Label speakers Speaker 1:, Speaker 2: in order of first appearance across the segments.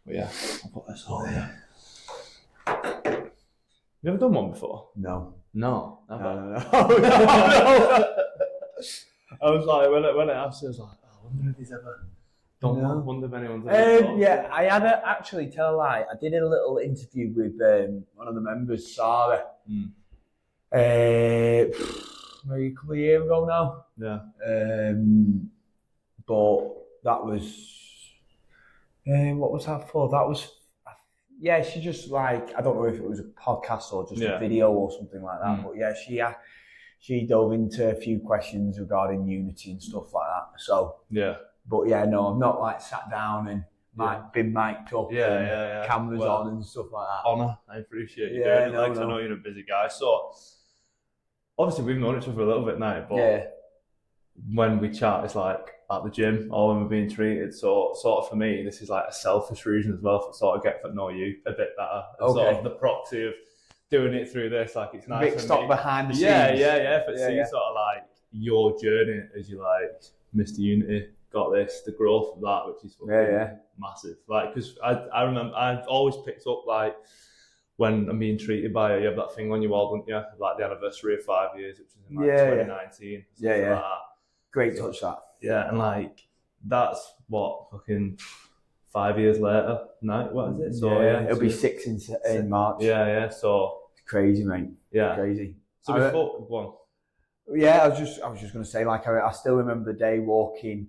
Speaker 1: But yeah, I'll put this on here. You ever done one before?
Speaker 2: No.
Speaker 1: No, never.
Speaker 2: No.
Speaker 1: I was like, when I asked, I was like, I wonder if he's ever done one. I wonder if anyone's ever done.
Speaker 2: Yeah, I had actually, tell a lie, I did a little interview with one of the members, Sarah. Maybe a couple of years ago now.
Speaker 1: Yeah.
Speaker 2: But that was, what was that for? That was, yeah, she just like, I don't know if it was a podcast or just a video or something like that. But yeah, she dove into a few questions regarding unity and stuff like that. So
Speaker 1: yeah.
Speaker 2: But yeah, no, I've not like sat down and been mic'd up and cameras on and stuff like that.
Speaker 1: Honour, I appreciate you doing it. I know you're a busy guy. So obviously we've known each other for a little bit now, but when we chat, it's like at the gym or when we're being treated. So sort of for me, this is like a selfish reason as well, for sort of get to know you a bit better. And sort of the proxy of doing it through this, like it's nice.
Speaker 2: Big stop behind the scenes.
Speaker 1: Yeah. But see sort of like your journey as you like Mr. Unity. Got this, the growth of that, which is massive. Like, because I remember, I've always picked up, like, when I'm being treated by you have that thing on your wall, don't you? Like the anniversary of 5 years, which was in like 2019.
Speaker 2: Yeah.
Speaker 1: Like that.
Speaker 2: Great touch that.
Speaker 1: Yeah, and like, that's what, fucking 5 years later, now, what is it? So
Speaker 2: it'll be 6 in March.
Speaker 1: Yeah, so.
Speaker 2: Crazy, mate.
Speaker 1: Yeah.
Speaker 2: Crazy.
Speaker 1: So before, go on.
Speaker 2: Yeah, I was just going to say, like, I still remember the day walking,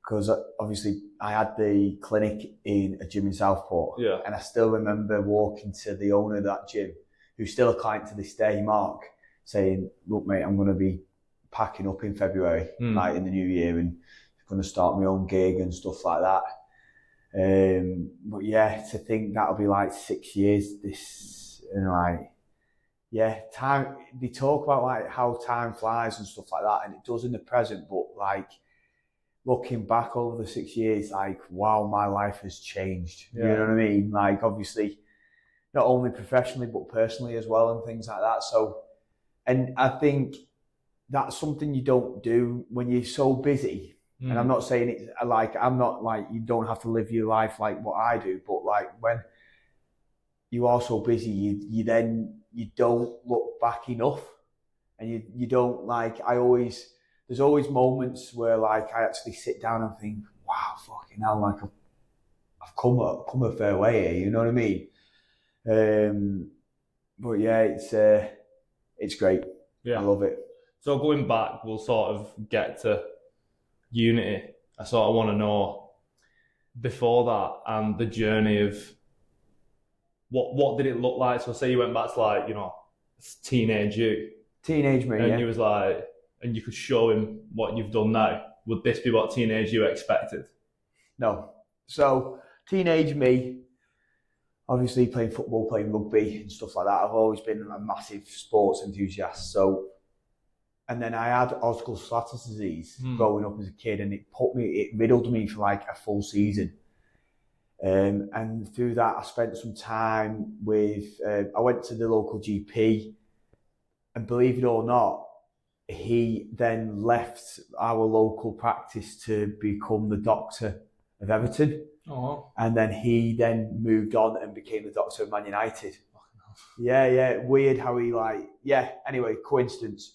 Speaker 2: because obviously I had the clinic in a gym in Southport. Yeah. And I still remember walking to the owner of that gym, who's still a client to this day, Mark, saying, look, mate, I'm going to be packing up in February, like in the new year, and going to start my own gig and stuff like that. But yeah, to think that'll be like 6 years, this, and like, yeah, time, they talk about like how time flies and stuff like that, and it does in the present, but like, looking back over the 6 years, like, wow, my life has changed. You know what I mean? Like, obviously, not only professionally, but personally as well, and things like that. So, and I think that's something you don't do when you're so busy. And I'm not saying it's like, I'm not like, you don't have to live your life like what I do, but like when you are so busy, you don't look back enough. And you don't like, there's always moments where like I actually sit down and think, wow, fucking hell, like I've come a fair way here, you know what I mean? But yeah, it's great. Yeah. I love it.
Speaker 1: So going back, we'll sort of get to Unity. I sort of want to know before that and the journey of what did it look like? So say you went back to like, you know, teenage you.
Speaker 2: Teenage me,
Speaker 1: and you was like, and you could show him what you've done now. Would this be what teenage you expected?
Speaker 2: No. So teenage me, obviously playing football, playing rugby and stuff like that. I've always been a massive sports enthusiast. So, and then I had Osgood-Schlatter's disease growing up as a kid, and it riddled me for like a full season. And through that, I spent some time with, I went to the local GP, and believe it or not, he then left our local practice to become the doctor of Everton.
Speaker 1: Oh.
Speaker 2: And then he then moved on and became the doctor of Man United. Yeah. Weird how he anyway, coincidence.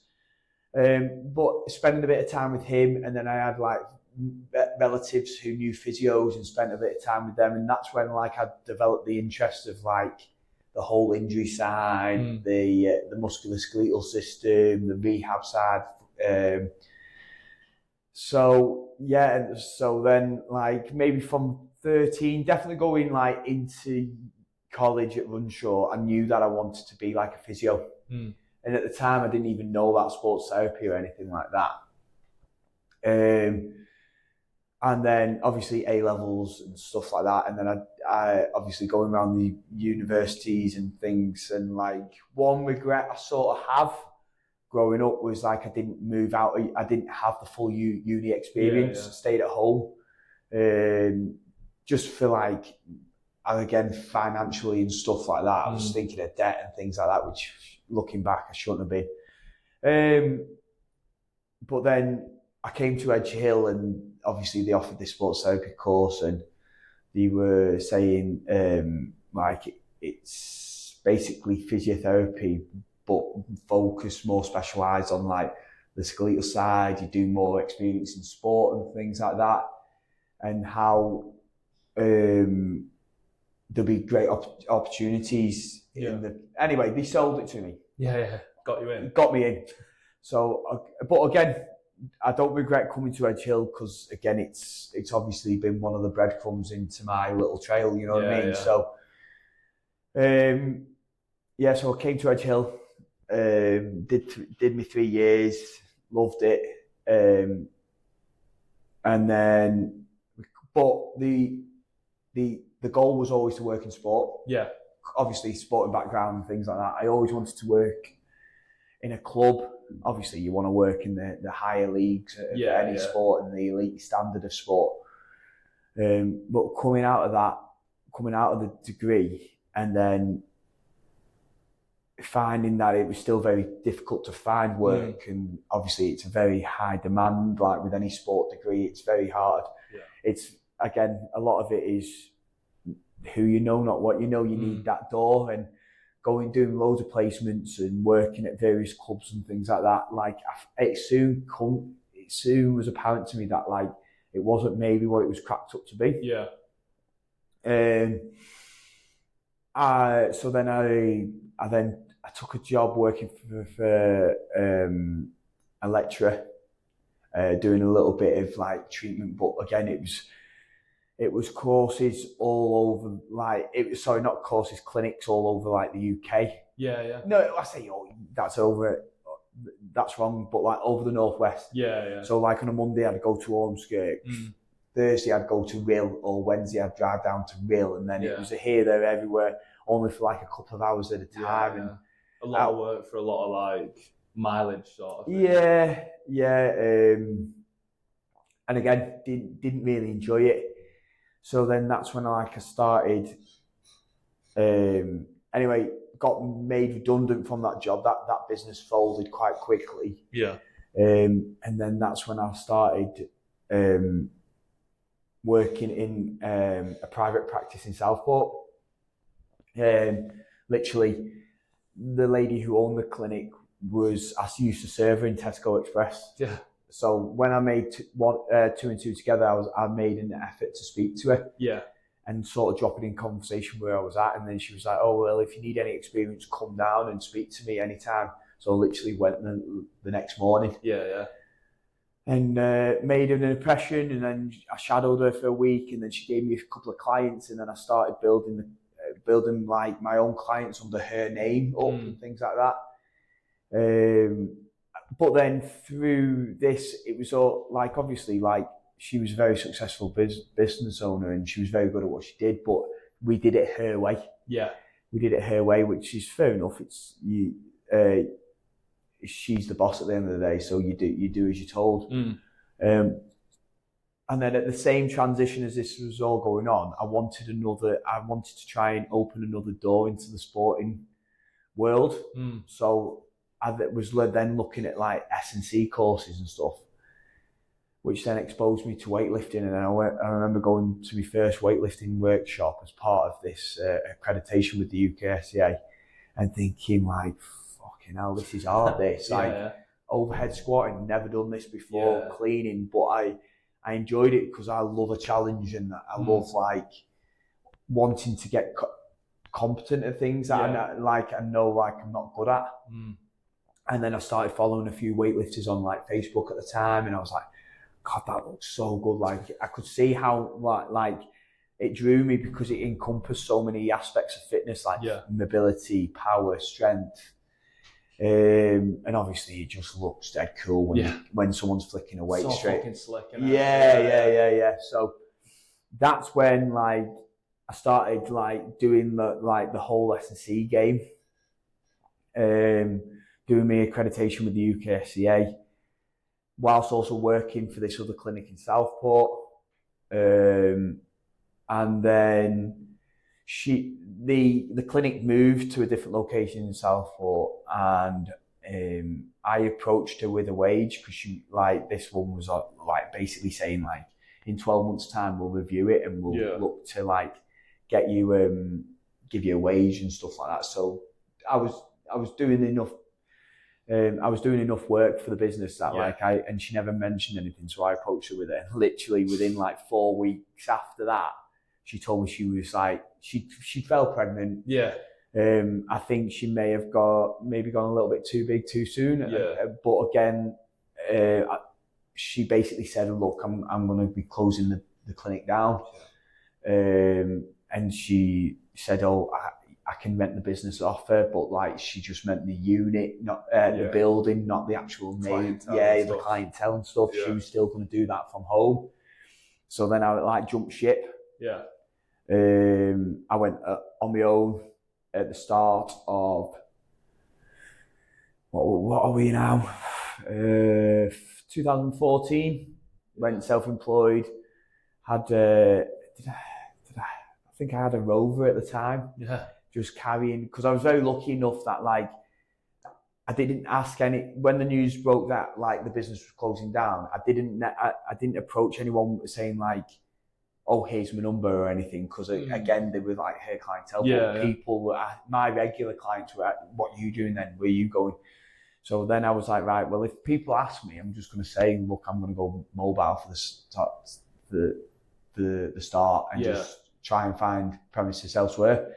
Speaker 2: But spending a bit of time with him, and then I had like relatives who knew physios and spent a bit of time with them. And that's when like I developed the interest of like the whole injury side, the musculoskeletal system, the rehab side. So then like maybe from 13, definitely going like into college at Runshaw, I knew that I wanted to be like a physio. And at the time I didn't even know about sports therapy or anything like that. And then obviously A-levels and stuff like that. And then I obviously going around the universities and things, and like one regret I sort of have growing up was like I didn't move out. I didn't have the full uni experience. I stayed at home. Just for like, again, financially and stuff like that. I was thinking of debt and things like that, which looking back, I shouldn't have been. But then I came to Edge Hill, and obviously they offered this sports therapy course, and they were saying like it's basically physiotherapy, but focused more specialised on like the skeletal side. You do more experience in sport and things like that, and how there'll be great opportunities in the. Anyway, they sold it to me.
Speaker 1: Yeah, got you in.
Speaker 2: Got me in. So, but again, I don't regret coming to Edge Hill because again, it's obviously been one of the breadcrumbs into my little trail. You know what I mean?
Speaker 1: Yeah.
Speaker 2: So, so I came to Edge Hill, did me 3 years, loved it, and then, but the goal was always to work in sport.
Speaker 1: Yeah.
Speaker 2: Obviously, sporting background and things like that. I always wanted to work in a club. Obviously, you want to work in the higher leagues of any sport and the elite standard of sport. But coming out of the degree, and then finding that it was still very difficult to find work, and obviously it's a very high demand. Like with any sport degree, it's very hard.
Speaker 1: Yeah.
Speaker 2: It's again, a lot of it is who you know, not what you know. You need that door, and doing loads of placements and working at various clubs and things like that. Like it soon was apparent to me that like it wasn't maybe what it was cracked up to be.
Speaker 1: Yeah.
Speaker 2: So then I took a job working for a lecturer, doing a little bit of like treatment, but again it was courses all over, like not courses, clinics all over like the UK.
Speaker 1: Yeah.
Speaker 2: No, I say that's wrong, but like over the northwest.
Speaker 1: Yeah.
Speaker 2: So like on a Monday I'd go to Ormskirk, Thursday I'd go to Rill, or Wednesday I'd drive down to Rill, and then it was a here, there, everywhere, only for like a couple of hours at a time.
Speaker 1: And a lot of work for a lot of like mileage sort of thing.
Speaker 2: Yeah. And again, didn't really enjoy it. So then that's when I started. Anyway, got made redundant from that job. That business folded quite quickly.
Speaker 1: Yeah.
Speaker 2: And then that's when I started working in a private practice in Southport. Literally, the lady who owned the clinic I used to serve her in Tesco Express.
Speaker 1: Yeah.
Speaker 2: So when I made 2 and 2 together, I made an effort to speak to her.
Speaker 1: Yeah.
Speaker 2: And sort of dropping in conversation where I was at. And then she was like, oh, well, if you need any experience, come down and speak to me anytime. So I literally went the next morning.
Speaker 1: Yeah.
Speaker 2: And made an impression, and then I shadowed her for a week, and then she gave me a couple of clients, and then I started building like my own clients under her name up and things like that. But then through this, it was all like, obviously, like she was a very successful business owner and she was very good at what she did, but we did it her way.
Speaker 1: Yeah.
Speaker 2: We did it her way, which is fair enough. It's she's the boss at the end of the day, so you do as you're told. And then at the same transition as this was all going on, I wanted to try and open another door into the sporting world. So I was then looking at like S&C courses and stuff, which then exposed me to weightlifting. And then I remember going to my first weightlifting workshop as part of this accreditation with the UKSCA, and thinking like, fucking hell, this is hard. Overhead squatting, never done this before. Cleaning, but I enjoyed it because I love a challenge, and I love like wanting to get competent at things that I know like I'm not good at. And then I started following a few weightlifters on like Facebook at the time, and I was like, God, that looks so good. Like I could see how like it drew me because it encompassed so many aspects of fitness, like mobility, power, strength. And obviously it just looks dead cool when someone's flicking a weight straight.
Speaker 1: Fucking slick,
Speaker 2: yeah. So that's when like I started like doing the whole S&C game. Doing my accreditation with the UKSCA, whilst also working for this other clinic in Southport. And then the clinic moved to a different location in Southport, and I approached her with a wage because this one was like basically saying like, in 12 months' time we'll review it and we'll look to like get you give you a wage and stuff like that. So I was doing enough. I was doing enough work for the business that and she never mentioned anything, so I approached her with it. And literally within like 4 weeks after that, she told me she was like she fell pregnant.
Speaker 1: Yeah.
Speaker 2: I think she may have gone a little bit too big too soon.
Speaker 1: Yeah.
Speaker 2: But again, she basically said, "Look, I'm going to be closing the clinic down," and she said, "Oh, I can rent the business off her," but like she just meant the unit, not the building, not the actual name. The clientele and stuff. Yeah. She was still going to do that from home. So then I like jumped ship.
Speaker 1: Yeah.
Speaker 2: I went on my own at the start of what are we now? 2014. Went self-employed. Had I think I had a Rover at the time.
Speaker 1: Yeah.
Speaker 2: Just carrying, because I was very lucky enough that like I didn't ask when the news broke that like the business was closing down. I didn't approach anyone saying like, "Oh, here's my number" or anything, because again they were like her clientele. But people, my regular clients were, "What are you doing then? Where are you going?" So then I was like, right, well, if people ask me, I'm just going to say, "Look, I'm going to go mobile for the start and just try and find premises elsewhere."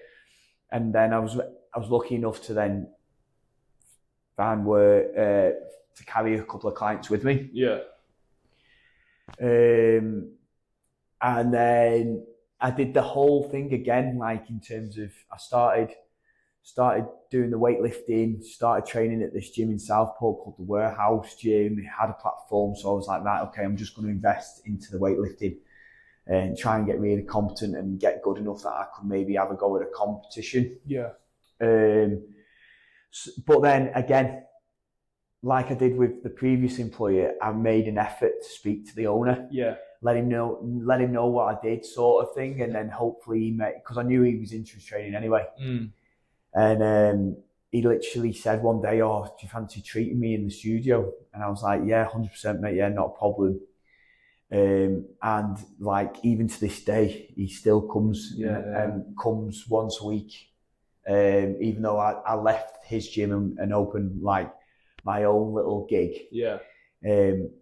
Speaker 2: And then I was lucky enough to then find work to carry a couple of clients with me.
Speaker 1: Yeah.
Speaker 2: And then I did the whole thing again, like in terms of I started doing the weightlifting, started training at this gym in Southport called the Warehouse Gym. It had a platform, so I was like, right, okay, I'm just going to invest into the weightlifting and try and get really competent and get good enough that I could maybe have a go at a competition.
Speaker 1: Yeah.
Speaker 2: But then again, like I did with the previous employer, I made an effort to speak to the owner.
Speaker 1: Yeah.
Speaker 2: Let him know what I did, sort of thing, and then hopefully because I knew he was interest training anyway. And he literally said one day, "Oh, do you fancy treating me in the studio?" And I was like, "Yeah, 100%, mate. Yeah, not a problem." And like even to this day, he still comes comes once a week. Even though I left his gym and opened like my own little gig.
Speaker 1: Yeah.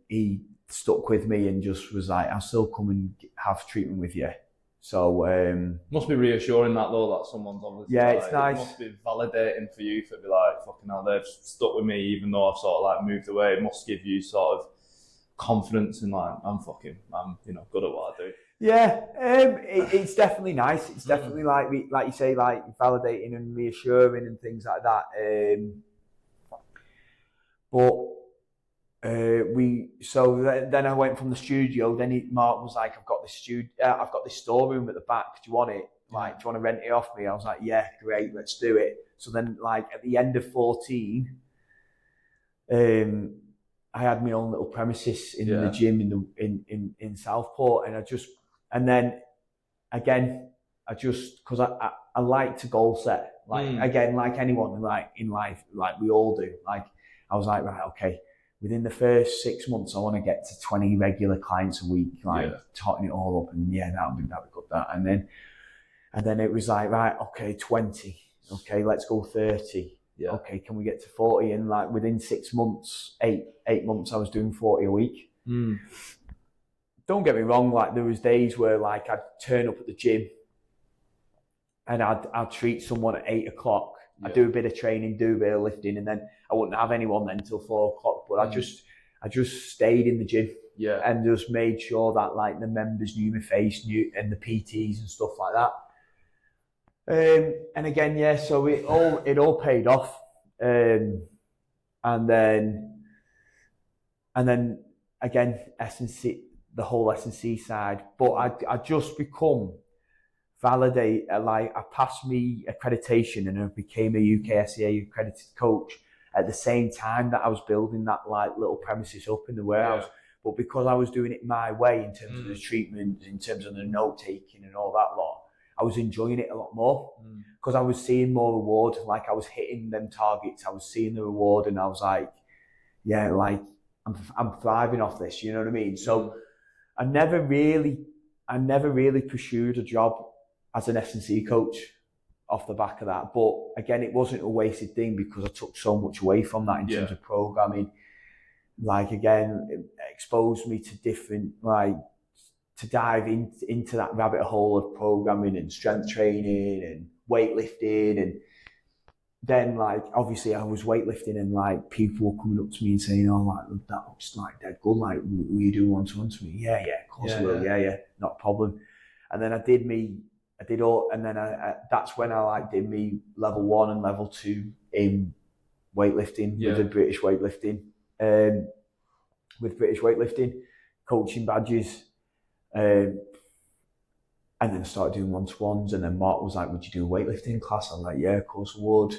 Speaker 2: He stuck with me and just was like, "I'll still come and have treatment with you." So
Speaker 1: must be reassuring that though, that someone's obviously
Speaker 2: it's nice.
Speaker 1: It must be validating for you to be like, "Fucking hell, they've stuck with me even though I've sort of like moved away." It must give you sort of confidence in like, I'm good at what I do.
Speaker 2: Yeah, it's definitely nice. It's definitely like you say, like validating and reassuring and things like that. Then I went from the studio. Then Mark was like, "I've got this storeroom at the back. Do you want it? Like, do you want to rent it off me?" I was like, "Yeah, great, let's do it." So then, like at the end of 14, I had my own little premises in the gym in Southport, and then again, because I like to goal set, again, like anyone like in life, like we all do. Like I was like, right, okay, within the first 6 months, I want to get to 20 regular clients a week, totting it all up, and that'll be good. That, and then it was like, right, okay, 20, okay, let's go 30. Yeah. Okay, can we get to 40? And like within 6 months, eight months, I was doing 40 a week. Don't get me wrong, like there was days where like I'd turn up at the gym and I'd treat someone at 8 o'clock. Yeah. I'd do a bit of training, do a bit of lifting, and then I wouldn't have anyone then till 4 o'clock. But I just stayed in the gym. Yeah. And just made sure that like the members knew my face, and the PTs and stuff like that. And again, so it all paid off. And then again, S&C, the whole S&C side. But I just become validate, like I passed me accreditation and I became a UK SCA accredited coach at the same time that I was building that like little premises up in the warehouse. Yeah. But because I was doing it my way in terms of the treatment, in terms of the note taking and all that lot, I was enjoying it a lot more because I was seeing more reward. Like I was hitting them targets, I was seeing the reward, and I was like, yeah, like I'm thriving off this. You know what I mean? So I never really pursued a job as an S&C coach off the back of that. But again, it wasn't a wasted thing because I took so much away from that in terms of programming. Like, again, it exposed me to different, like, to dive into that rabbit hole of programming and strength training and weightlifting. And then, like, obviously I was weightlifting and, like, people were coming up to me and saying, oh, like, that looks like dead good. Like, will you do one-to-one to me? Yeah, of course I will. Yeah, not a problem. And then that's when I, like, did me level 1 and level 2 in weightlifting with the British weightlifting. With British weightlifting, coaching badges. And then I started doing one-to-ones, and then Mark was like, would you do a weightlifting class? I'm like, yeah, of course I would.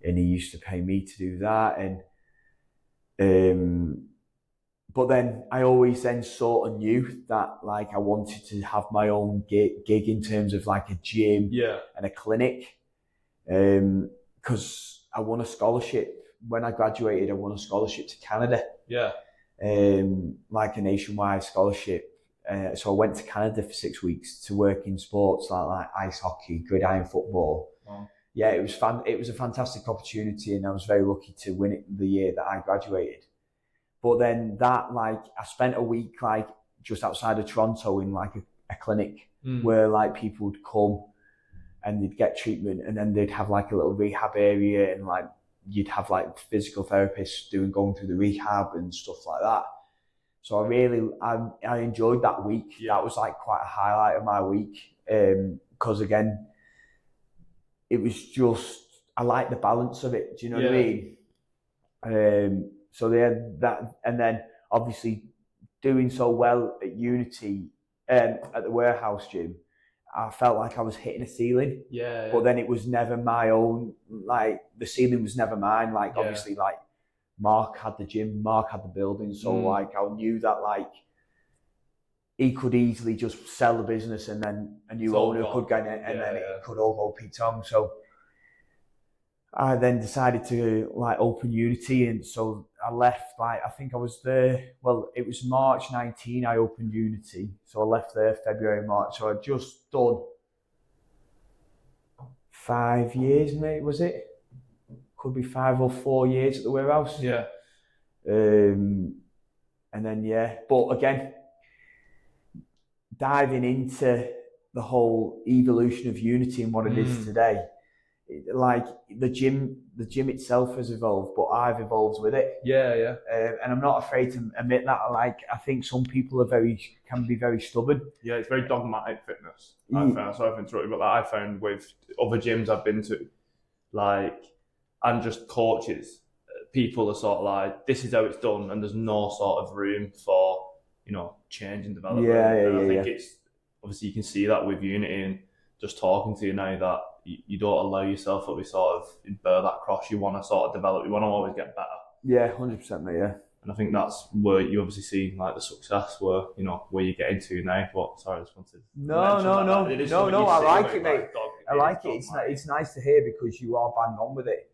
Speaker 2: And he used to pay me to do that. And but then I always then sort of knew that, like, I wanted to have my own gig in terms of, like, a gym and a clinic. Because I won a scholarship. When I graduated, I won a scholarship to Canada. Like a nationwide scholarship. So I went to Canada for 6 weeks to work in sports like ice hockey, gridiron football. Wow. Yeah, it was fun. It was a fantastic opportunity, and I was very lucky to win it the year that I graduated. But then that, like, I spent a week, like, just outside of Toronto in, like, a clinic where, like, people would come and they'd get treatment, and then they'd have, like, a little rehab area, and, like, you'd have, like, physical therapists going through the rehab and stuff like that. So I enjoyed that week. That was, like, quite a highlight of my week. Because, again, it was just, I like the balance of it. Do you know what I mean? So they had that, and then obviously doing so well at Unity, at the warehouse gym, I felt like I was hitting a ceiling. But then it was never my own, like, the ceiling was never mine. Like, obviously, like, Mark had the gym, Mark had the building. So, like, I knew that, like, he could easily just sell the business and then a new owner could get it, and then it could all go P-Tong. So I then decided to, like, open Unity, and so I left, like, I think I was there, well, it was March 19 I opened Unity, so I left there February, March, so I'd just done 5 years, mate, was it? Could be 5 or 4 years at the warehouse. And then, but again, diving into the whole evolution of Unity and what it is today, like, the gym itself has evolved, but I've evolved with it. And I'm not afraid to admit that. Like, I think some people can be very stubborn.
Speaker 1: It's very dogmatic fitness. I found, sorry for interrupting, but I found with other gyms I've been to, like, and just coaches, people are sort of like, this is how it's done, and there's no sort of room for, change and development. I think it's, obviously you can see that with Unity, and just talking to you now, that you don't allow yourself to be sort of bear that cross. You want to sort of develop, you want to always get better.
Speaker 2: 100%, mate,
Speaker 1: And I think that's where you obviously see, like, the success where you're getting to now. But sorry, I just wanted to
Speaker 2: No, I like it, mate. I like it. It's nice to hear, because you are bang on with it.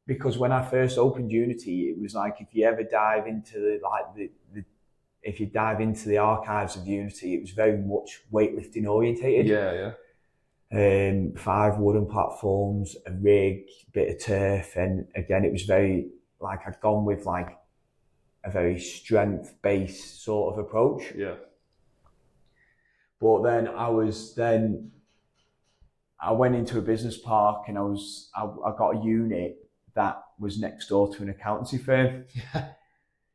Speaker 2: Because when I first opened Unity, it was like, if you ever dive into if you dive into the archives of Unity, it was very much weightlifting orientated. 5 wooden platforms, a rig, bit of turf, and again, it was very, like, I'd gone with, like, a very strength-based sort of approach. But then I went into a business park, and I got a unit that was next door to an accountancy firm.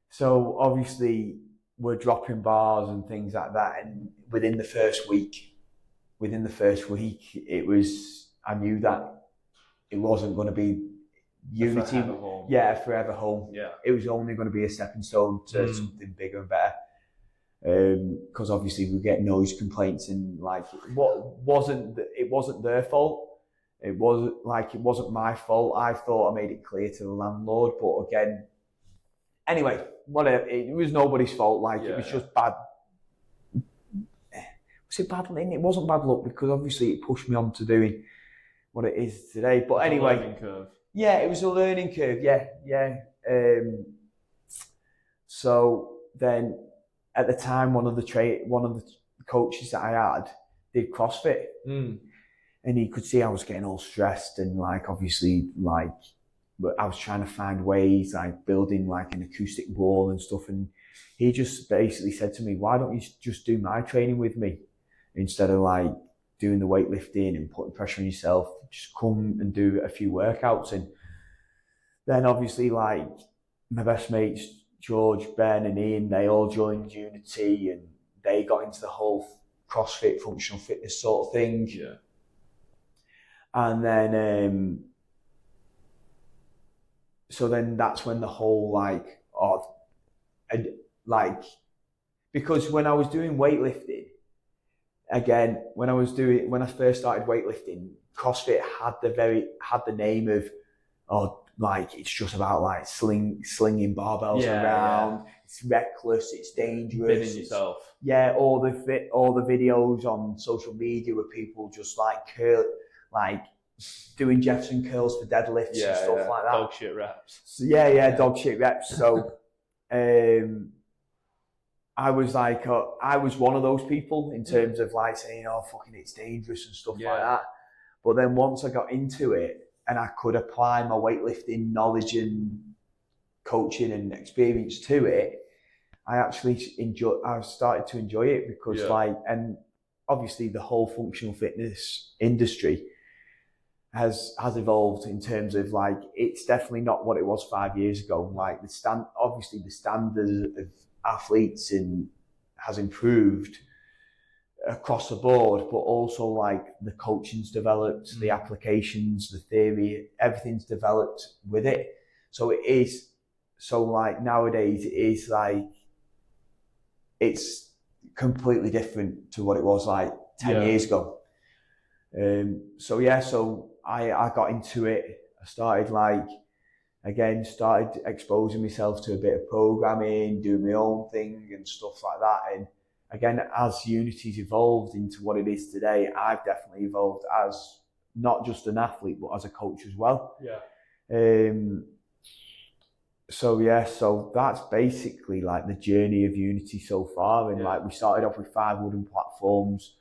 Speaker 2: So obviously we're dropping bars and things like that, and within the first week, I knew that it wasn't going to be Unity, forever home. It was only going to be a stepping stone to something bigger and better. Because obviously we get noise complaints, and, like, it wasn't their fault. It wasn't my fault. I thought I made it clear to the landlord, but again, anyway, whatever. It was nobody's fault. Like, it was just bad. Was it bad? It wasn't bad luck, because obviously it pushed me on to doing what it is today. But anyway,
Speaker 1: a learning curve.
Speaker 2: It was a learning curve. So then, at the time, one of the coaches that I had did CrossFit, and he could see I was getting all stressed and like obviously like, but I was trying to find ways like building like an acoustic wall and stuff, and he just basically said to me, "Why don't you just do my training with me instead of like doing the weightlifting and putting pressure on yourself? Just come and do a few workouts." And then obviously like my best mates, George, Ben and Ian, they all joined Unity and they got into the whole CrossFit, functional fitness sort of thing.
Speaker 1: Yeah.
Speaker 2: And then, so then that's when the whole because when I was doing weightlifting, again, when I first started weightlifting, CrossFit had the name of, like it's just about like slinging barbells around. Yeah. It's reckless. It's dangerous.
Speaker 1: Bidding yourself.
Speaker 2: Yeah, all the videos on social media where people just like doing Jefferson curls for deadlifts and stuff like that.
Speaker 1: Dog shit reps.
Speaker 2: So, dog shit reps. So, I was like, I was one of those people in terms of like saying, "Oh, fucking, it's dangerous" and stuff like that. But then once I got into it, and I could apply my weightlifting knowledge and coaching and experience to it, I started to enjoy it because and obviously the whole functional fitness industry has evolved in terms of like, it's definitely not what it was 5 years ago. Like obviously the standard of athletes has improved across the board, but also like the coaching's developed, the applications, the theory, everything's developed with it. So it is, so like nowadays it is like, it's completely different to what it was like 10 years ago. So I got into it. I started exposing myself to a bit of programming, doing my own thing and stuff like that. And again, as Unity's evolved into what it is today, I've definitely evolved as not just an athlete, but as a coach as well.
Speaker 1: Yeah.
Speaker 2: So that's basically like the journey of Unity so far. And like we started off with 5 wooden platforms.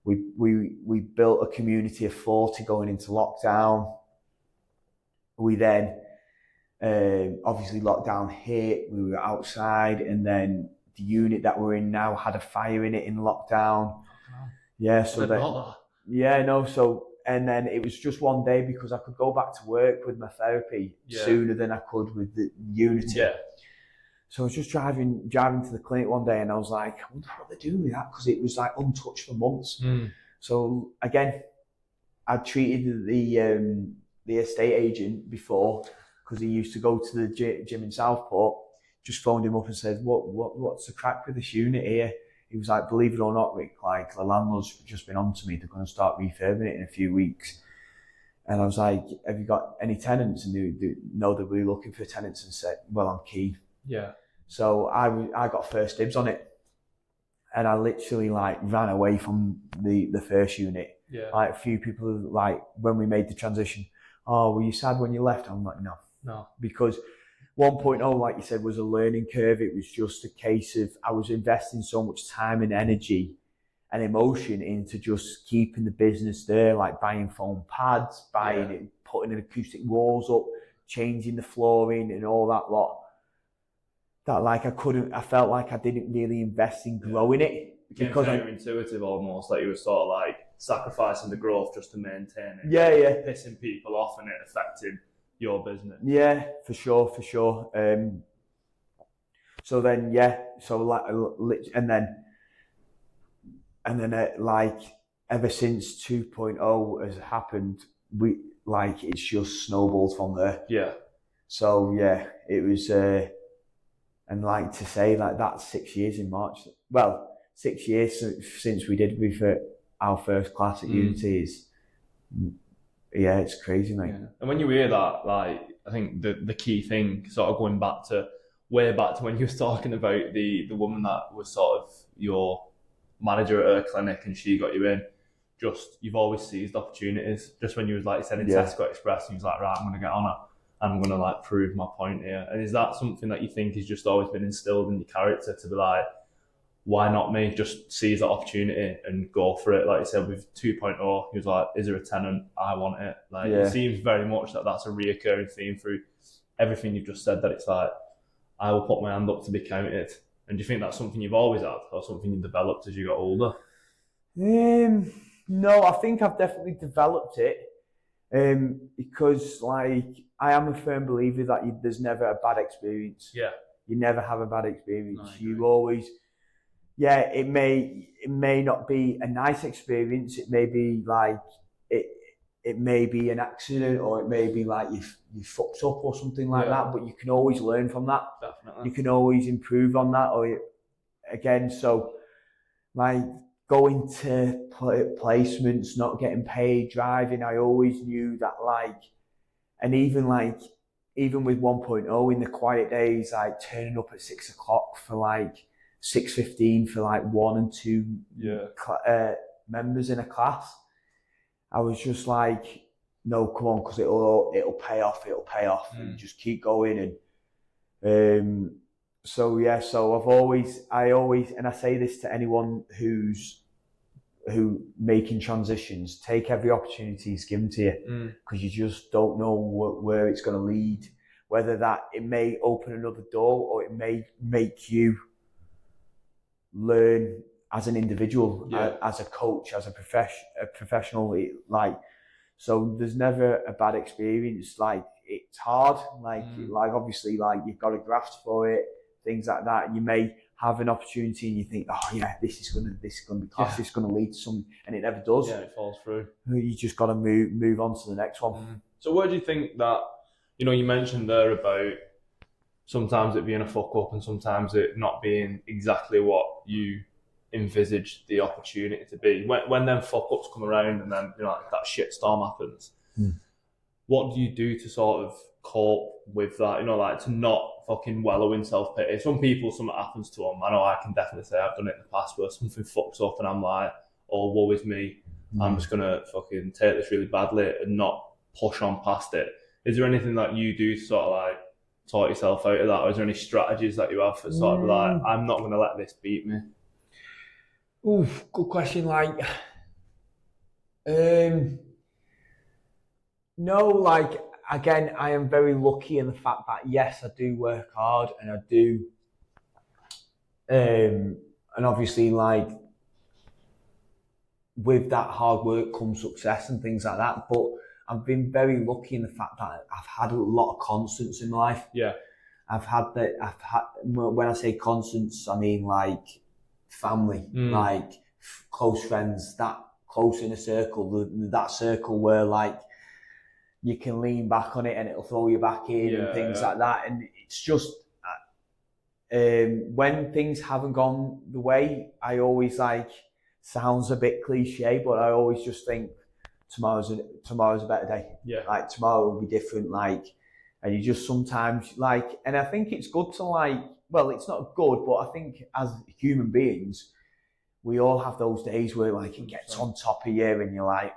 Speaker 2: We built a community of 40 going into lockdown. We then obviously lockdown hit. We were outside, and then the unit that we're in now had a fire in it in lockdown. And then it was just one day because I could go back to work with my therapy sooner than I could with the Unity. Yeah. So I was just driving to the clinic one day, and I was like, I wonder what they're doing with that, because it was like untouched for months. So again, I treated the estate agent before, because he used to go to the gym in Southport. Just phoned him up and said, what's the crack with this unit here? He was like, believe it or not, Rick, like the landlord's just been on to me. They're going to start refurbing it in a few weeks. And I was like, have you got any tenants? And they know that we were looking for tenants, and said, well, I'm keen.
Speaker 1: Yeah.
Speaker 2: So I got first dibs on it. And I literally like ran away from the first unit.
Speaker 1: Yeah.
Speaker 2: Like a few people, like when we made the transition, "Oh, were you sad when you left?" I'm like, no. Because 1.0, like you said, was a learning curve. It was just a case of I was investing so much time and energy and emotion into just keeping the business there, like buying foam pads, putting acoustic walls up, changing the flooring and all that lot. That like I felt like I didn't really invest in growing it.
Speaker 1: Because counterintuitive almost, like you were sort of like sacrificing the growth just to maintain it.
Speaker 2: Yeah.
Speaker 1: Pissing people off and it affecting your business.
Speaker 2: Yeah, for sure. So then, and then like ever since 2.0 has happened, it's just snowballed from there.
Speaker 1: Yeah.
Speaker 2: So yeah, it was, and like to say like that's 6 years in March. Well, 6 years since we did our first class at Unity is. Yeah, it's crazy, mate. Yeah.
Speaker 1: And when you hear that, like, I think the key thing, sort of going way back to when you were talking about the woman that was sort of your manager at her clinic and she got you in, just, you've always seized opportunities. Just when you was like, you said in Tesco Express, you was like, right, I'm going to get on it and I'm going to like prove my point here. And is that something that you think has just always been instilled in your character to be like, why not me? Just seize that opportunity and go for it. Like you said, with 2.0, he was like, is there a tenant? I want it. Like, it seems very much that that's a reoccurring theme through everything you've just said, that it's like, I will put my hand up to be counted. And do you think that's something you've always had, or something you developed as you got older?
Speaker 2: No, I think I've definitely developed it. Because like I am a firm believer that there's never a bad experience.
Speaker 1: Yeah.
Speaker 2: You never have a bad experience. No, you always, it may not be a nice experience. It may be like it may be an accident, or it may be like you fucked up or something like that. But you can always learn from that.
Speaker 1: Definitely.
Speaker 2: You can always improve on that. So like going to placements, not getting paid, driving, I always knew that and even with 1.0 in the quiet days, like turning up at 6 o'clock for 6:15 for 1 and 2 members in a class, I was just like, no, come on, because it'll pay off, and just keep going. And so I always, and I say this to anyone who making transitions, take every opportunity that's given to you, because you just don't know where it's going to lead. Whether that it may open another door, or it may make you learn as an individual, as a coach, as a professional. So there's never a bad experience. It's hard. Obviously, you've got to grasp for it, things like that. You may have an opportunity and you think, oh yeah, this is gonna be class, this is gonna lead to something, and it never does.
Speaker 1: Yeah, it falls through.
Speaker 2: You just got to move on to the next one.
Speaker 1: So where do you think that, you mentioned there about sometimes it being a fuck up and sometimes it not being exactly what you envisaged the opportunity to be. When them fuck ups come around and then that shit storm happens, what do you do to sort of cope with that? To not fucking wallow in self-pity. Some people, something happens to them. I know I can definitely say I've done it in the past where something fucks up and I'm like, oh, woe is me. I'm just going to fucking take this really badly and not push on past it. Is there anything that you do to sort of talk yourself out of that? Or is there any strategies that you have for sort of I'm not going to let this beat me?
Speaker 2: Oof, good question. No, again, I am very lucky in the fact that yes, I do work hard, and I do, and obviously, with that hard work comes success and things like that. But I've been very lucky in the fact that I've had a lot of constants in life.
Speaker 1: Yeah,
Speaker 2: when I say constants, I mean family, close friends, that close inner circle, that circle where you can lean back on it and it'll throw you back in and things like that. And it's just, when things haven't gone the way, I always sounds a bit cliche, but I always just think tomorrow's a better day.
Speaker 1: Yeah.
Speaker 2: Tomorrow will be different. And you just sometimes and I think it's good to well, it's not good, but I think as human beings, we all have those days where it gets on top of you and you're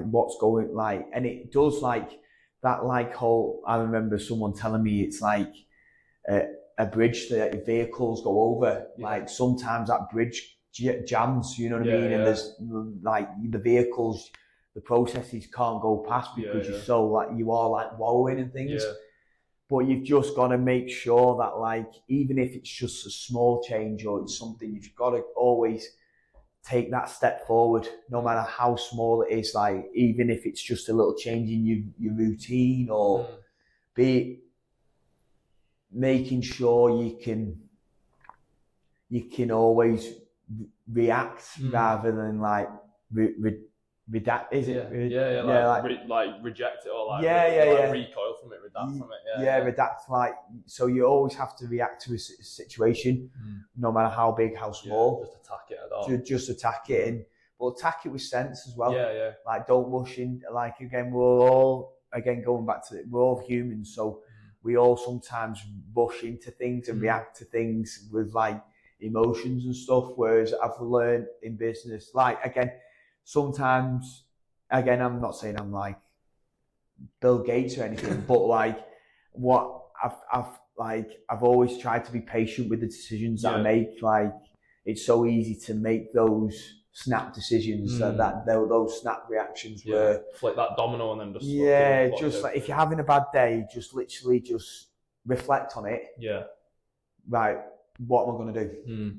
Speaker 2: what's going and it does that whole. I remember someone telling me it's a bridge that vehicles go over. Sometimes that bridge jams, you know what I mean? And there's the vehicles, the processes can't go past because you're so you are wallowing in things.
Speaker 1: Yeah.
Speaker 2: But you've just got to make sure that even if it's just a small change or it's something, you've got to always take that step forward, no matter how small it is. Even if it's just a little change in your routine, or be making sure you can always react rather than redact. Is it?
Speaker 1: Reject it or recoil from it, redact from it.
Speaker 2: Redact. So you always have to react to a situation, no matter how big, how small.
Speaker 1: Just attack it at all.
Speaker 2: Just attack it, but attack it with sense as well.
Speaker 1: Yeah.
Speaker 2: Don't rush in. Again, we're all going back to it. We're all humans, so we all sometimes rush into things and react to things with emotions and stuff. Whereas I've learned in business, sometimes, I'm not saying I'm Bill Gates or anything, but what I've like I've always tried to be patient with the decisions that I make. Like it's so easy to make those snap decisions that those snap reactions were
Speaker 1: like that domino and then
Speaker 2: just just like if you're having a bad day, just literally just reflect on it. Right, what am I going to do?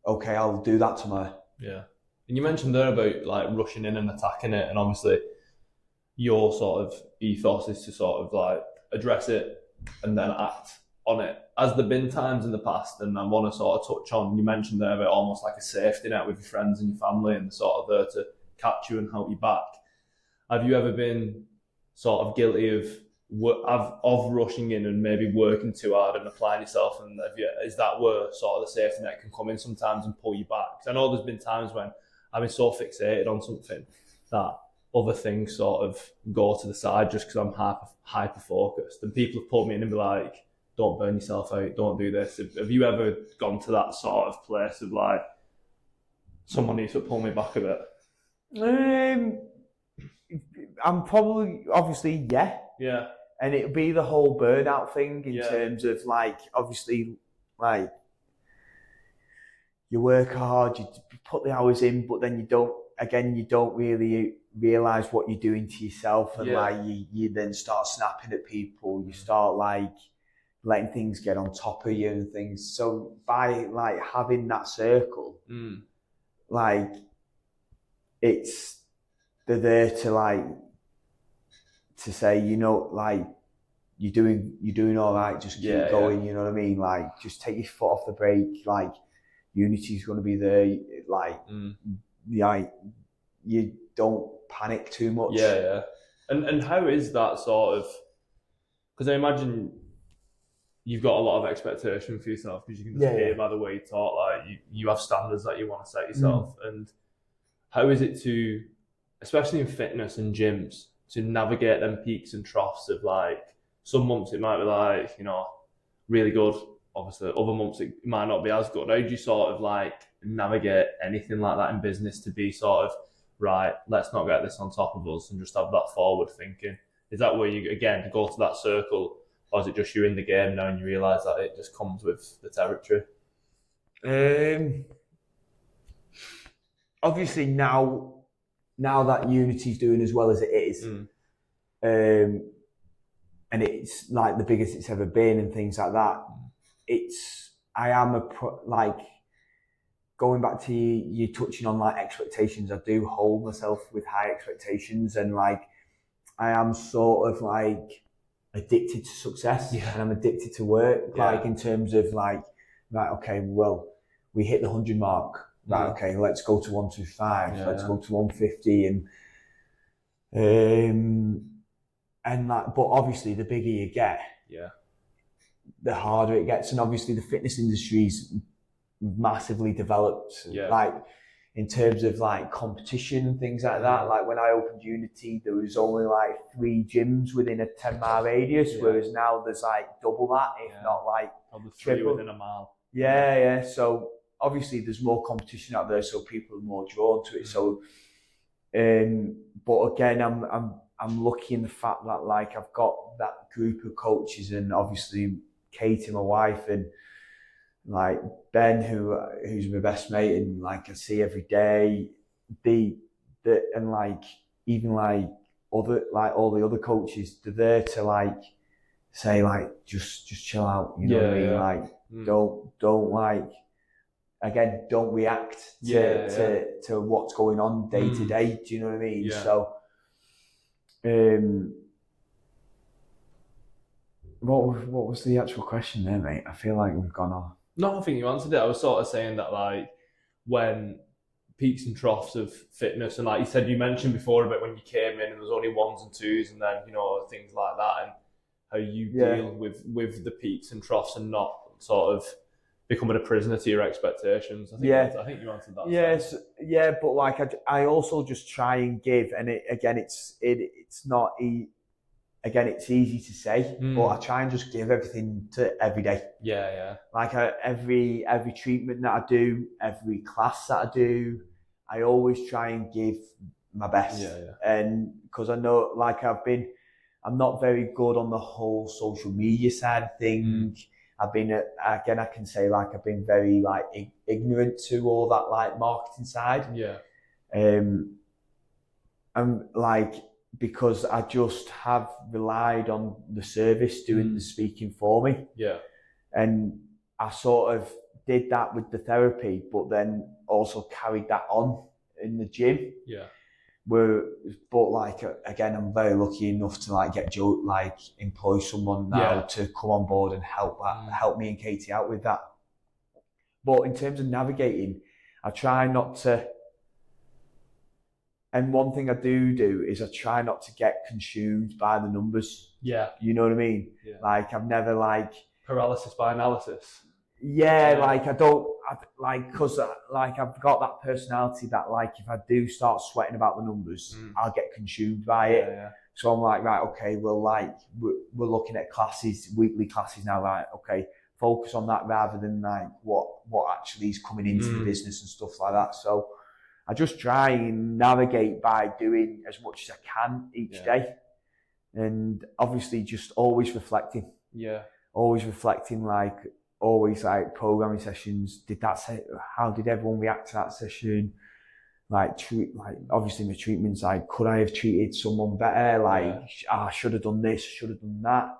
Speaker 2: Okay, I'll do that tomorrow.
Speaker 1: And you mentioned there about like rushing in and attacking it, and obviously your sort of ethos is to sort of like address it and then act on it. Has there been times in the past, and I want to sort of touch on, you mentioned there about almost like a safety net with your friends and your family and sort of there to catch you and help you back. Have you ever been sort of guilty of rushing in and maybe working too hard and applying yourself? And is that where sort of the safety net can come in sometimes and pull you back? Because I know there's been times when I've been so fixated on something that other things sort of go to the side just because I'm hyper focused, and people have pulled me in and be like, don't burn yourself out, don't do this. Have you ever gone to that sort of place of like, someone needs to pull me back a bit?
Speaker 2: I'm probably, obviously,
Speaker 1: yeah,
Speaker 2: and it'd be the whole burnout thing in terms of like, obviously, like you work hard, you put the hours in, but then you don't really realize what you're doing to yourself, and like you then start snapping at people, you start like letting things get on top of you and things. So by like having that circle, like they're there to like to say, you know, like you're doing all right, just keep going. You know what I mean? Like just take your foot off the brake. Like Unity's going to be there. Like you don't panic too much.
Speaker 1: And how is that sort of? Because I imagine you've got a lot of expectation for yourself, because you can just hear by the way you talk, like you have standards that you want to set yourself. And how is it to, especially in fitness and gyms, to navigate them peaks and troughs of like, some months it might be like, you know, really good. Obviously, other months it might not be as good. How do you sort of like navigate anything like that in business to be sort of, right, let's not get this on top of us and just have that forward thinking? Is that where you, again, go to that circle, or is it just you're in the game now and you realise that it just comes with the territory?
Speaker 2: Obviously now that Unity's doing as well as it is, and it's like the biggest it's ever been and things like that, I am like, going back to you touching on like expectations, I do hold myself with high expectations, and like I am sort of like addicted to success, and I'm addicted to work, like in terms of like, right, okay, well, we hit the 100 mark, right, okay, let's go to 125, let's go to 150, and like, but obviously the bigger you get, the harder it gets. And obviously the fitness industry's massively developed, like in terms of like competition and things like that. Like when I opened Unity, there was only like 3 gyms within a 10-mile radius, whereas now there's like double that, if not like
Speaker 1: probably 3 within a mile.
Speaker 2: So obviously there's more competition out there, so people are more drawn to it. So but again, I'm lucky in the fact that like I've got that group of coaches, and obviously Katie, my wife, and like Ben, who's my best mate, and like I see every day. And like even like other, like all the other coaches, they're there to like say like just chill out, you know what I mean? Like don't like, again, don't react to what's going on day to day. Do you know what I mean? So what was the actual question there, mate? I feel like we've gone off.
Speaker 1: No, I think you answered it. I was sort of saying that like when peaks and troughs of fitness, and like you said, you mentioned before about when you came in and there was only 1s and 2s, and then, you know, things like that, and how you deal with the peaks and troughs and not sort of becoming a prisoner to your expectations. I think you answered that.
Speaker 2: Yes, but like I also just try and give, and it's not again, it's easy to say, but I try and just give everything to every day. Like every treatment that I do, every class that I do, I always try and give my best. And because I know, like I'm not very good on the whole social media side of things. I've been, again, I can say like I've been very like ignorant to all that like marketing side.
Speaker 1: Yeah.
Speaker 2: And like, because I just have relied on the service doing the speaking for me.
Speaker 1: Yeah.
Speaker 2: And I sort of did that with the therapy, but then also carried that on in the gym.
Speaker 1: Yeah.
Speaker 2: But like, again, I'm very lucky enough to like employ someone now to come on board and help me and Katie out with that. But in terms of navigating, I try not to. And one thing I do is I try not to get consumed by the numbers.
Speaker 1: Yeah.
Speaker 2: You know what I mean?
Speaker 1: Yeah.
Speaker 2: Like, I've never like...
Speaker 1: Paralysis by analysis.
Speaker 2: Yeah, like, because like, I've got that personality that like, if I do start sweating about the numbers, I'll get consumed by it.
Speaker 1: Yeah.
Speaker 2: So I'm like, right, okay, well, like, we're looking at classes, weekly classes now, right? Okay, focus on that rather than like what actually is coming into the business and stuff like that. So I just try and navigate by doing as much as I can each day. And obviously just always reflecting. Yeah. Always reflecting, like, always like programming sessions. How did everyone react to that session? Like, obviously my treatments, like, could I have treated someone better? Like, I should have done this, should have done that.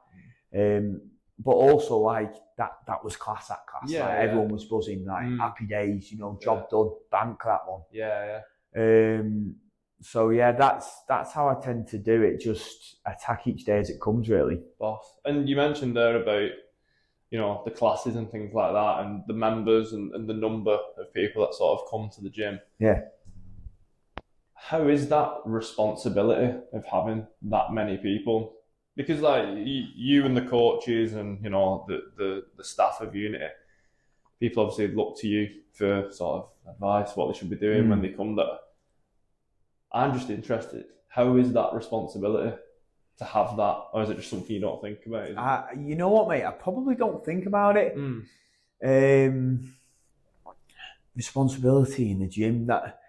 Speaker 2: But also like that was class, that class. Yeah, like, everyone was buzzing, like happy days, you know, job done, bank that one.
Speaker 1: Yeah.
Speaker 2: So yeah, that's how I tend to do it. Just attack each day as it comes, really.
Speaker 1: Boss. And you mentioned there about, you know, the classes and things like that, and the members and the number of people that sort of come to the gym.
Speaker 2: Yeah.
Speaker 1: How is that responsibility of having that many people? Because like you and the coaches and, you know, the staff of Unity, people obviously look to you for sort of advice, what they should be doing when they come there. I'm just interested, how is that responsibility to have that, or is it just something you don't think about?
Speaker 2: You know what, mate? I probably don't think about it. Responsibility in the gym, that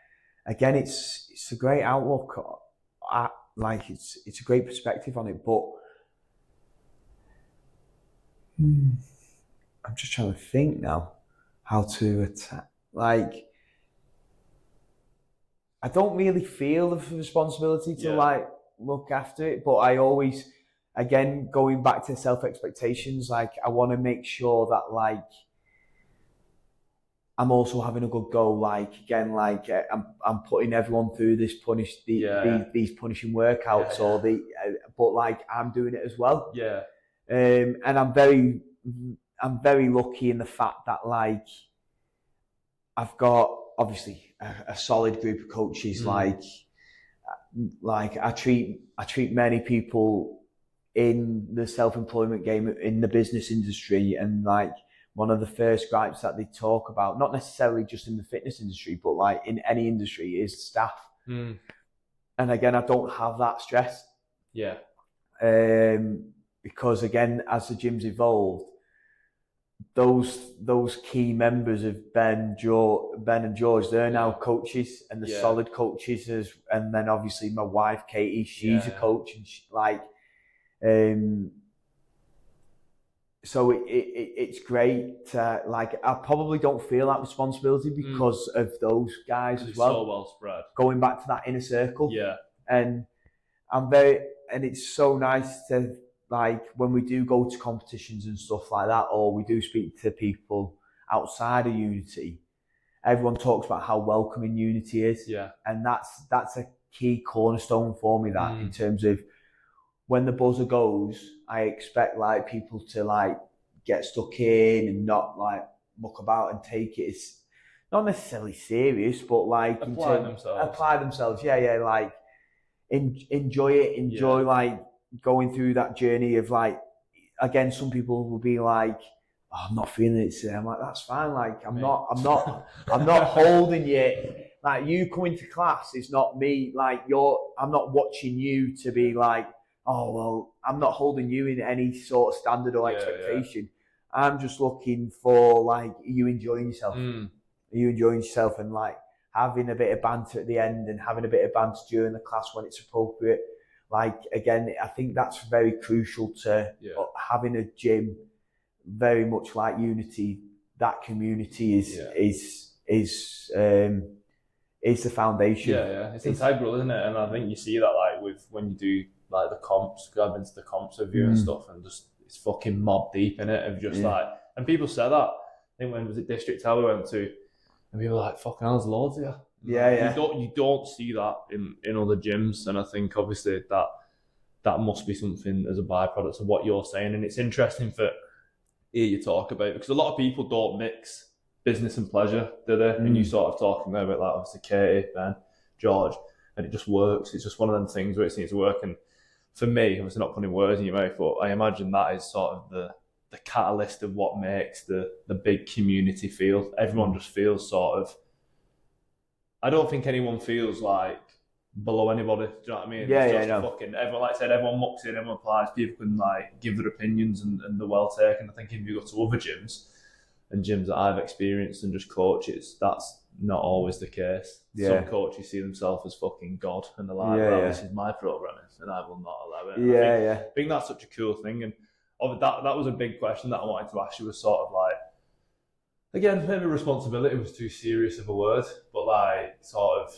Speaker 2: again, it's a great outlook. Like, it's a great perspective on it, but I'm just trying to think now how to attack. Like, I don't really feel the responsibility to like look after it, but I always, again, going back to self-expectations, like, I want to make sure that like I'm also having a good go. Like, again, like, I'm putting everyone through this these punishing workouts, or but like, I'm doing it as well.
Speaker 1: Yeah.
Speaker 2: And I'm very lucky in the fact that like I've got obviously a solid group of coaches. Like I treat many people in the self-employment game, in the business industry, and like, one of the first gripes that they talk about, not necessarily just in the fitness industry, but like in any industry, is staff. And again, I don't have that stress.
Speaker 1: Yeah.
Speaker 2: Because again, as the gym's evolved, those key members of Ben and George, they're now coaches, and the solid coaches, and then obviously my wife Katie, she's a coach, and so it's great to, like, I probably don't feel that responsibility because of those guys as well.
Speaker 1: So well spread.
Speaker 2: Going back to that inner circle.
Speaker 1: Yeah.
Speaker 2: And it's so nice to, like, when we do go to competitions and stuff like that, or we do speak to people outside of Unity, everyone talks about how welcoming Unity is.
Speaker 1: Yeah.
Speaker 2: And that's a key cornerstone for me, that in terms of when the buzzer goes, I expect like people to like get stuck in and not like muck about and take it as not necessarily serious, but like apply themselves. Yeah. Like, enjoy it. Like going through that journey of like, again, some people will be like, oh, I'm not feeling it today. I'm like, that's fine. Like, I'm not holding you. Like, you coming to class is not me. Like, I'm not watching you to be like, oh, well, I'm not holding you in any sort of standard or expectation. Yeah. I'm just looking for, like, are you enjoying yourself? Are you enjoying yourself? And like having a bit of banter at the end and having a bit of banter during the class when it's appropriate. Like, again, I think that's very crucial to having a gym very much like Unity. That community is the foundation.
Speaker 1: Yeah, it's integral, isn't it? And I think you see that like with when you do like the comps, go into the comps of you and stuff, and just it's fucking mob deep in it of just like, and people say that. I think when was it District Hell we went to, and people were like, "Fucking hell, there's loads here." You don't see that in other gyms, and I think obviously that must be something as a byproduct of what you're saying, and it's interesting for hear you talk about it, because a lot of people don't mix business and pleasure, do they? And you sort of talking there about like obviously Katie, Ben, George, and it just works. It's just one of them things where it seems to work. And for me, obviously not putting words in your mouth, but I imagine that is sort of the catalyst of what makes the big community feel. Everyone just feels sort of. I don't think anyone feels like below anybody. Do you know what I mean? Fucking everyone, like I said, everyone mucks in, everyone applies. People can like give their opinions and they're well taken. I think if you go to other gyms and gyms that I've experienced and just coaches, that's not always the case. Some coaches see themselves as fucking God and they're like, this is my programming and I will not allow it. I think that's such a cool thing. And that was a big question that I wanted to ask you, was sort of like, again, maybe responsibility was too serious of a word, but like sort of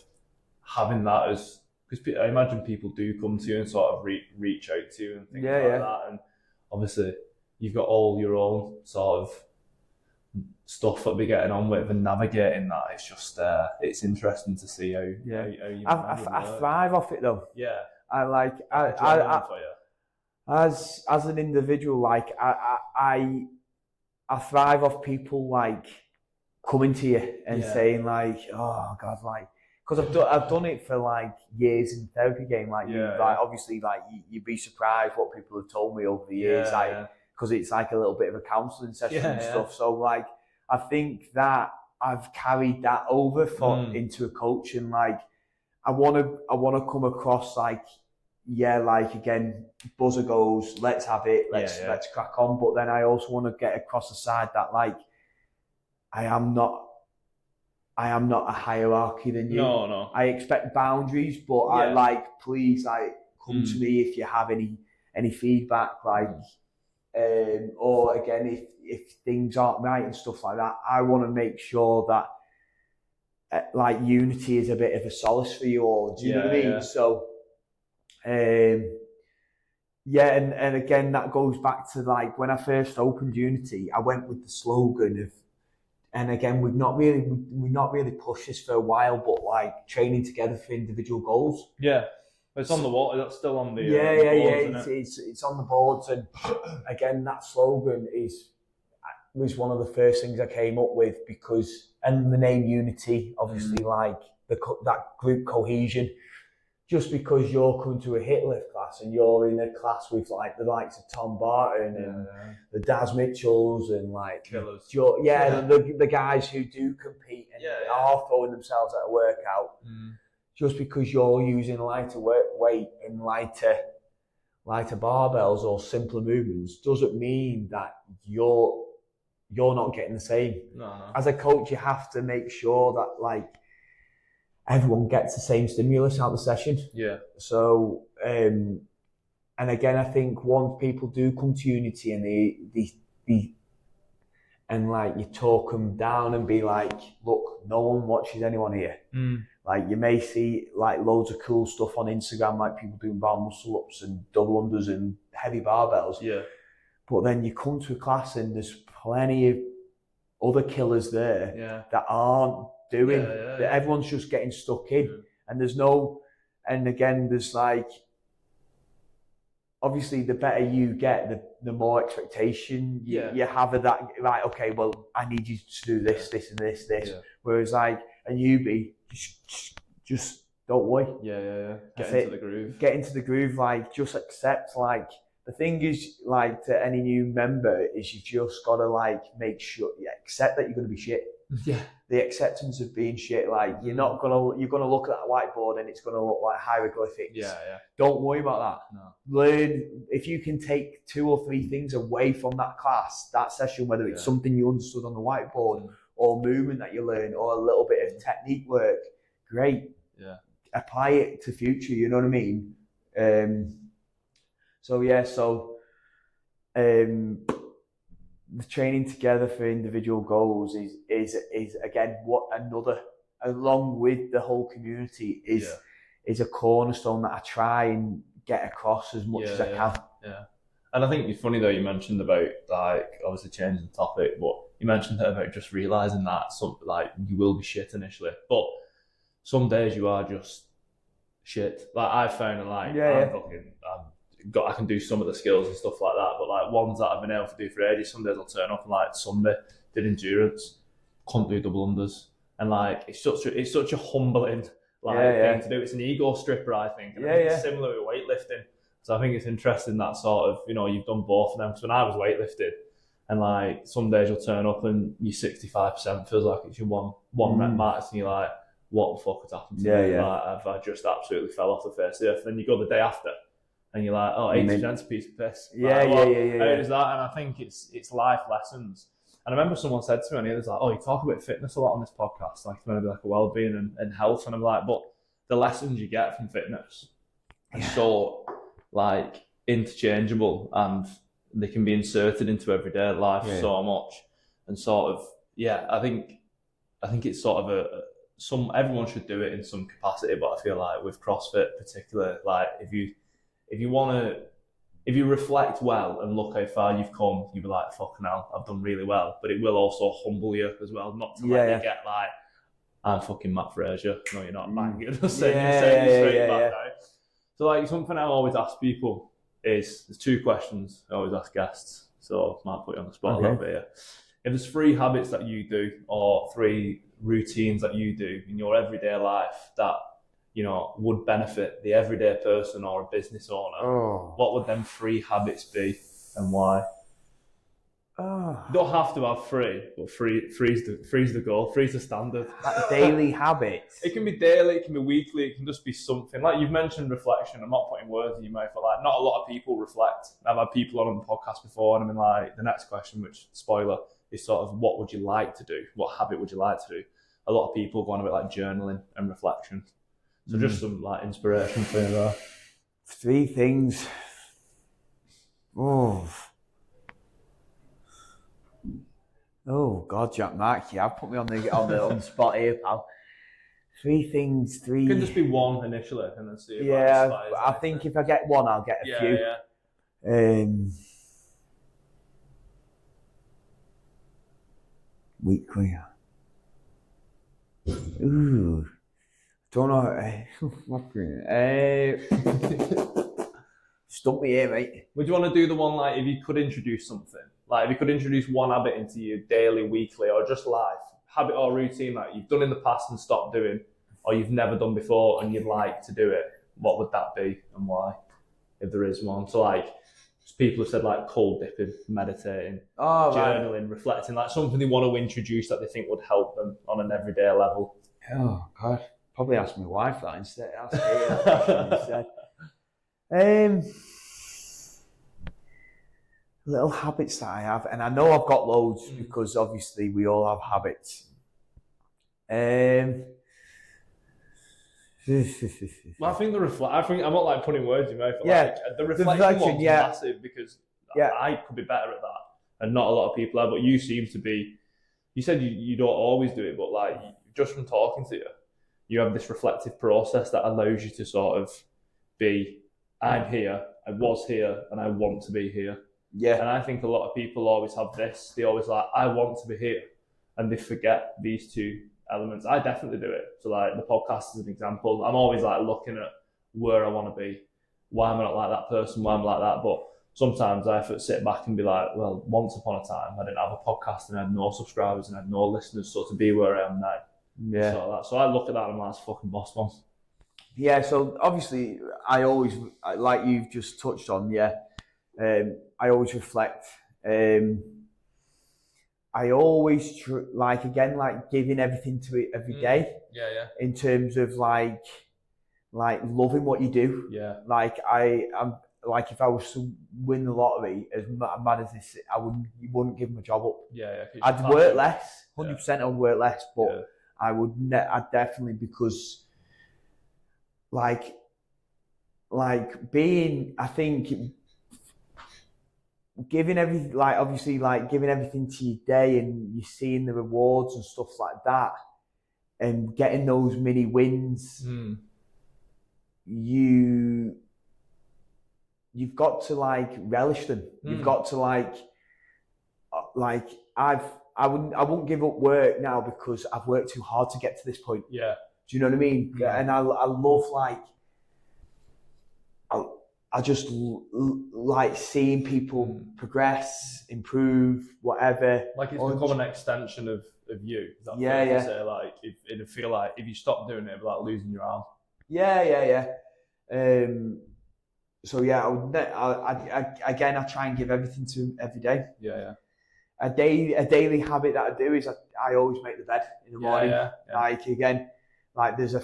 Speaker 1: having that as, because I imagine people do come to you and sort of reach out to you and things like that. And obviously you've got all your own sort of stuff that we're getting on with and navigating that. It's just it's interesting to see how you
Speaker 2: I thrive off it though.
Speaker 1: Yeah.
Speaker 2: I like as an individual, like I thrive off people like coming to you and saying like, oh God, like, because I've done it for like years in the therapy game. Like, obviously, like you'd be surprised what people have told me over the years. Because it's like a little bit of a counselling session and stuff. So like, I think that I've carried that over into a coach, and like, I want to come across like, like again, buzzer goes, let's have it, let's crack on. But then I also want to get across the side that like, I am not a hierarchy than you.
Speaker 1: No.
Speaker 2: I expect boundaries, but I like, please, like, come to me if you have any feedback, like, or again, if things aren't right and stuff like that. I want to make sure that like Unity is a bit of a solace for you all. Do you know what I mean? Yeah. So, and again, that goes back to like when I first opened Unity, I went with the slogan of. And again, we've not really pushed this for a while, but like training together for individual goals.
Speaker 1: Yeah, it's on the wall. That's still on the
Speaker 2: boards, It's on the boards, and again, that slogan was one of the first things I came up with and the name Unity, obviously, like that group cohesion. Just because you're coming to a hit lift class and you're in a class with like the likes of Tom Barton and the Daz Mitchells and like
Speaker 1: killers.
Speaker 2: The guys who do compete and are throwing themselves at a workout, just because you're using lighter weight and lighter barbells or simpler movements doesn't mean that you're not getting the same.
Speaker 1: No.
Speaker 2: As a coach, you have to make sure that like everyone gets the same stimulus out of the session.
Speaker 1: Yeah.
Speaker 2: So, and again, I think once people do come to Unity and they and like you talk them down and be like, look, no one watches anyone here. Like you may see like loads of cool stuff on Instagram, like people doing bar muscle ups and double unders and heavy barbells.
Speaker 1: Yeah.
Speaker 2: But then you come to a class and there's plenty of other killers there that aren't doing that. Everyone's just getting stuck in, and there's like, obviously the better you get, the more expectation you have of that. Like, okay, well, I need you to do this, this, and this. Whereas like a newbie, just don't worry.
Speaker 1: Get into the groove.
Speaker 2: Get into the groove. Like, just accept. Like, the thing is, like, to any new member is you just gotta like make sure you accept that you're gonna be shit.
Speaker 1: Yeah.
Speaker 2: The acceptance of being shit, like you're gonna look at that whiteboard and it's gonna look like hieroglyphics.
Speaker 1: Yeah.
Speaker 2: Don't worry about that.
Speaker 1: No.
Speaker 2: Learn, if you can take 2 or 3 things away from that class, that session, whether it's something you understood on the whiteboard or movement that you learn or a little bit of technique work, great.
Speaker 1: Yeah.
Speaker 2: Apply it to future, you know what I mean? the training together for individual goals is again what another, along with the whole community, is a cornerstone that I try and get across as much as I can.
Speaker 1: Yeah. And I think it's funny though, you mentioned about like obviously changing the topic, but you mentioned about just realising that like you will be shit initially. But some days you are just shit. Like I've found like I can do some of the skills and stuff like that, but like ones that I've been able to do for ages, some days I'll turn up and like Sunday did endurance, couldn't do double unders. And like it's such a humbling thing to do. It's an ego stripper, I think. And I think it's similar with weightlifting. So I think it's interesting that sort of, you've done both of them. Because when I was weightlifting, and like some days you'll turn up and you're 65%, feels like it's your one rep max, and you're like, what the fuck has happened to me? Like, I just absolutely fell off the face of the earth. And then you go the day after, and you're like, oh, 80%'s a piece of piss.
Speaker 2: Yeah.
Speaker 1: How is that? And I think it's life lessons. And I remember someone said to me, and he was like, oh, you talk about fitness a lot on this podcast, like it's going to be like a well-being and health. And I'm like, but the lessons you get from fitness are so like interchangeable, and they can be inserted into everyday life so much. And sort of, I think it's sort of everyone should do it in some capacity, but I feel like with CrossFit particularly, like if you reflect well and look how far you've come, you'll be like, fucking hell, I've done really well. But it will also humble you as well, not to let you get like, I'm fucking Matt Fraser. No, you're not. Bang. You're just saying straight back down. So like something I always ask people is, there's two questions I always ask guests. So I might put you on the spot a little bit here. If there's 3 habits that you do or 3 routines that you do in your everyday life that would benefit the everyday person or a business owner, what would them 3 habits be and why? You don't have to have 3, but three's the goal. 3's the standard.
Speaker 2: Like daily habits.
Speaker 1: It can be daily, it can be weekly, it can just be something. Like you've mentioned reflection. I'm not putting words in your mouth, but like not a lot of people reflect. I've had people on the podcast before, and I mean, like the next question, which spoiler, is sort of what would you like to do? What habit would you like to do? A lot of people go on a bit like journaling and reflection. So just some like inspiration for you there.
Speaker 2: 3 things. Oh God, Jack Mark, you have put me on the spot here, pal. 3 things. It
Speaker 1: can just be one initially, and then see. If
Speaker 2: I think if I get one, I'll get a few. Weekly. Don't know. Stump me here, mate.
Speaker 1: Would you want to do the one like if you could introduce something? Like if you could introduce one habit into your daily, weekly, or just life, habit or routine that you've done in the past and stopped doing, or you've never done before and you'd like to do it, what would that be and why? If there is one. So like people have said like cold dipping, meditating, journaling, reflecting, like something they want to introduce that they think would help them on an everyday level.
Speaker 2: Oh God. Probably ask my wife that instead. Little habits that I have, and I know I've got loads because obviously we all have habits.
Speaker 1: Well, I think I'm not like putting words in your mouth. Like, the reflection one's massive because I could be better at that, and not a lot of people are. But you seem to be. You said you don't always do it, but like just from talking to you, you have this reflective process that allows you to sort of be, I'm here, I was here, and I want to be here.
Speaker 2: Yeah.
Speaker 1: And I think a lot of people always have this. They always like, I want to be here. And they forget these 2 elements. I definitely do it. So like the podcast is an example. I'm always like looking at where I want to be. Why am I not like that person? Why am I like that? But sometimes I have to sit back and be like, well, once upon a time, I didn't have a podcast and I had no subscribers and I had no listeners. So to be where I am now.
Speaker 2: Yeah.
Speaker 1: So I look at that and I'm like, it's fucking boss man.
Speaker 2: Yeah, so obviously I always, like you've just touched on, I always reflect. I always like giving everything to it every day. In terms of like loving what you do.
Speaker 1: Yeah.
Speaker 2: Like I'm like if I was to win the lottery, as mad as this, you wouldn't give my job up. I'd work less. 100% I'd work less, but I would. I'd definitely, because like being, I think giving everything, like obviously, like giving everything to your day, and you're seeing the rewards and stuff like that, and getting those mini wins. You've got to like relish them. You've got to like I wouldn't give up work now because I've worked too hard to get to this point.
Speaker 1: Yeah.
Speaker 2: Do you know what I mean? Yeah. And I love like, I just like seeing people progress, improve, whatever.
Speaker 1: Like it's become an extension of you. Is that
Speaker 2: fair to
Speaker 1: say? Like, it'd feel like if you stop doing it, it'd be like losing your arm.
Speaker 2: Yeah. So yeah, I try and give everything to him every day.
Speaker 1: Yeah.
Speaker 2: A daily habit that I do is I always make the bed in the morning.
Speaker 1: Yeah.
Speaker 2: Like again, like there's a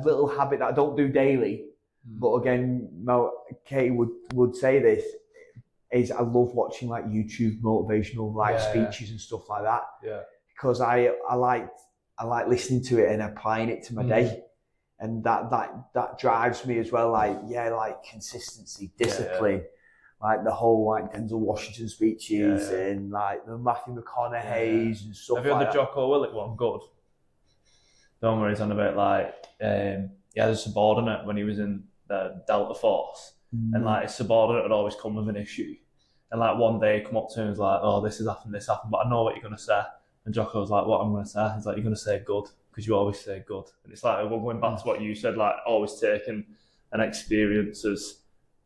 Speaker 2: little habit that I don't do daily, but again, Katie would say this is I love watching like YouTube motivational speeches and stuff like that.
Speaker 1: Yeah.
Speaker 2: Because I like listening to it and applying it to my day. And that drives me as well, like consistency, discipline, like the whole like Denzel Washington speeches and like the Matthew McConaughey's and stuff.
Speaker 1: Have you heard the Jocko Willink one? Good. Don't worry, it's on about like he had a subordinate when he was in the Delta Force, and like his subordinate would always come with an issue, and like one day he come up to him and was like, "Oh, this happened, but I know what you're gonna say." And Jocko was like, "What I'm gonna say?" He's like, "You're gonna say good." Because you always say good. And it's like, going back to what you said, like always taking an experience as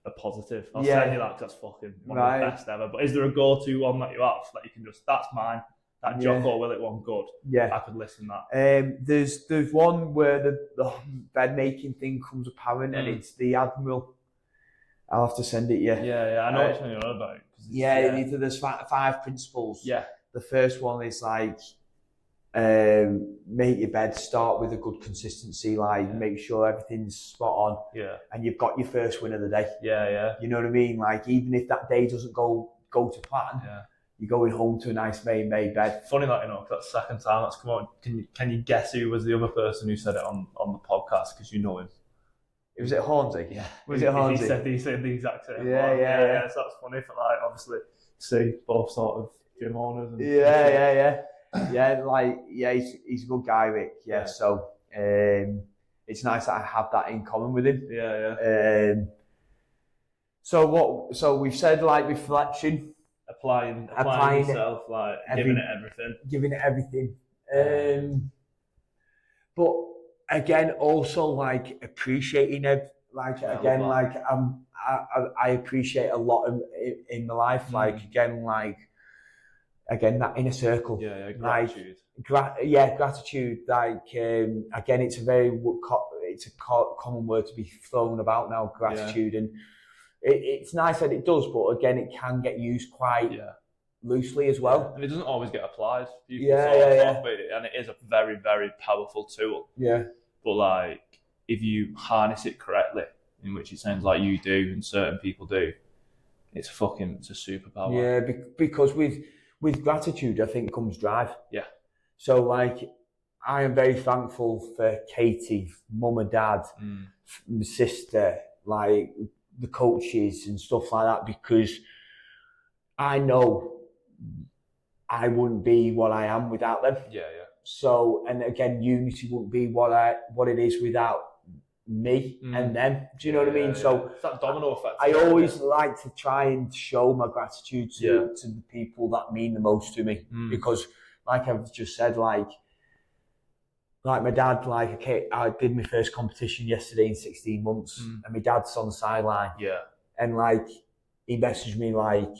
Speaker 1: a positive. I'll send you that because that's fucking one of the best ever. But is there a go-to one that you have that you can just, that's mine, that Jocko Willink one, good? Yeah. I could listen to
Speaker 2: that. There's one where the bed making thing comes apparent and it's the Admiral. I'll have to send it you.
Speaker 1: Yeah, I know which one you're on about.
Speaker 2: There's 5 principles.
Speaker 1: Yeah.
Speaker 2: The first one is like, make your bed, start with a good consistency, make sure everything's spot on, and you've got your first win of the day. You know what I mean? Like even if that day doesn't go to plan, you're going home to a nice made bed.
Speaker 1: Funny that, because that's the second time that's come on. Can you guess who was the other person who said it on the podcast, because you know him?
Speaker 2: Was it Hornsey?
Speaker 1: Yeah.
Speaker 2: Was it Hornsey?
Speaker 1: He said the exact same
Speaker 2: one. Yeah.
Speaker 1: So that's funny for like obviously see both sort of gym owners.
Speaker 2: He's a good guy, Rick. So it's nice that I have that in common with him. So we've said like reflection,
Speaker 1: applying yourself, like giving it everything.
Speaker 2: But again, also like appreciating it. I appreciate a lot in my life. Again, that inner circle.
Speaker 1: Gratitude.
Speaker 2: Gratitude. Again, it's a common word to be thrown about now, gratitude. And it's nice that it does, but again, it can get used quite loosely as well.
Speaker 1: And it doesn't always get applied. People talk about it, and it is a very, very powerful tool. But like, if you harness it correctly, in which it sounds like you do and certain people do, it's a superpower.
Speaker 2: Yeah, because with gratitude, I think comes drive.
Speaker 1: Yeah.
Speaker 2: So like, I am very thankful for Katie, mum and dad, my sister, like the coaches and stuff like that, because I know I wouldn't be what I am without them.
Speaker 1: Yeah.
Speaker 2: So, and again, unity wouldn't be what it is without me and them. Do you know what I mean?
Speaker 1: Yeah.
Speaker 2: So
Speaker 1: it's that domino effect.
Speaker 2: I always like to try and show my gratitude to the people that mean the most to me, because like I've just said, like my dad, I did my first competition yesterday in 16 months and my dad's on the sideline.
Speaker 1: Yeah.
Speaker 2: And like, he messaged me like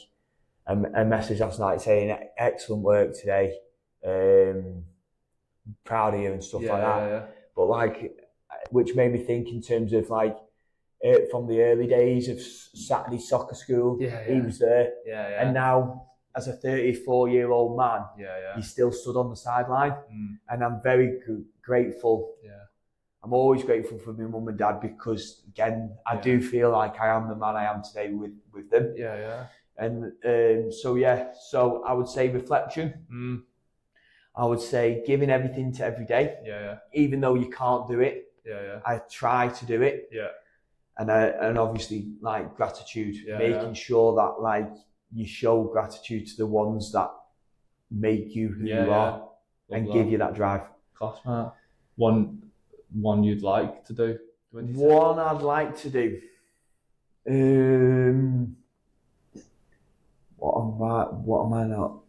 Speaker 2: a message last night saying, excellent work today. Proud of you and stuff like that.
Speaker 1: Yeah.
Speaker 2: But like, which made me think in terms of like, from the early days of Saturday soccer school, he was there.
Speaker 1: Yeah.
Speaker 2: And now, as a 34-year-old man, he still stood on the sideline. And I'm very grateful.
Speaker 1: Yeah.
Speaker 2: I'm always grateful for my mum and dad, because again, I do feel like I am the man I am today with them.
Speaker 1: Yeah.
Speaker 2: And so I would say reflection. I would say giving everything to every day.
Speaker 1: Yeah.
Speaker 2: Even though you can't do it.
Speaker 1: Yeah.
Speaker 2: I try to do it.
Speaker 1: Yeah.
Speaker 2: and obviously like gratitude, making sure that like you show gratitude to the ones that make you who you are and give you that drive.
Speaker 1: Class, mate. One you'd like to do?
Speaker 2: One I'd like to do. What am I not?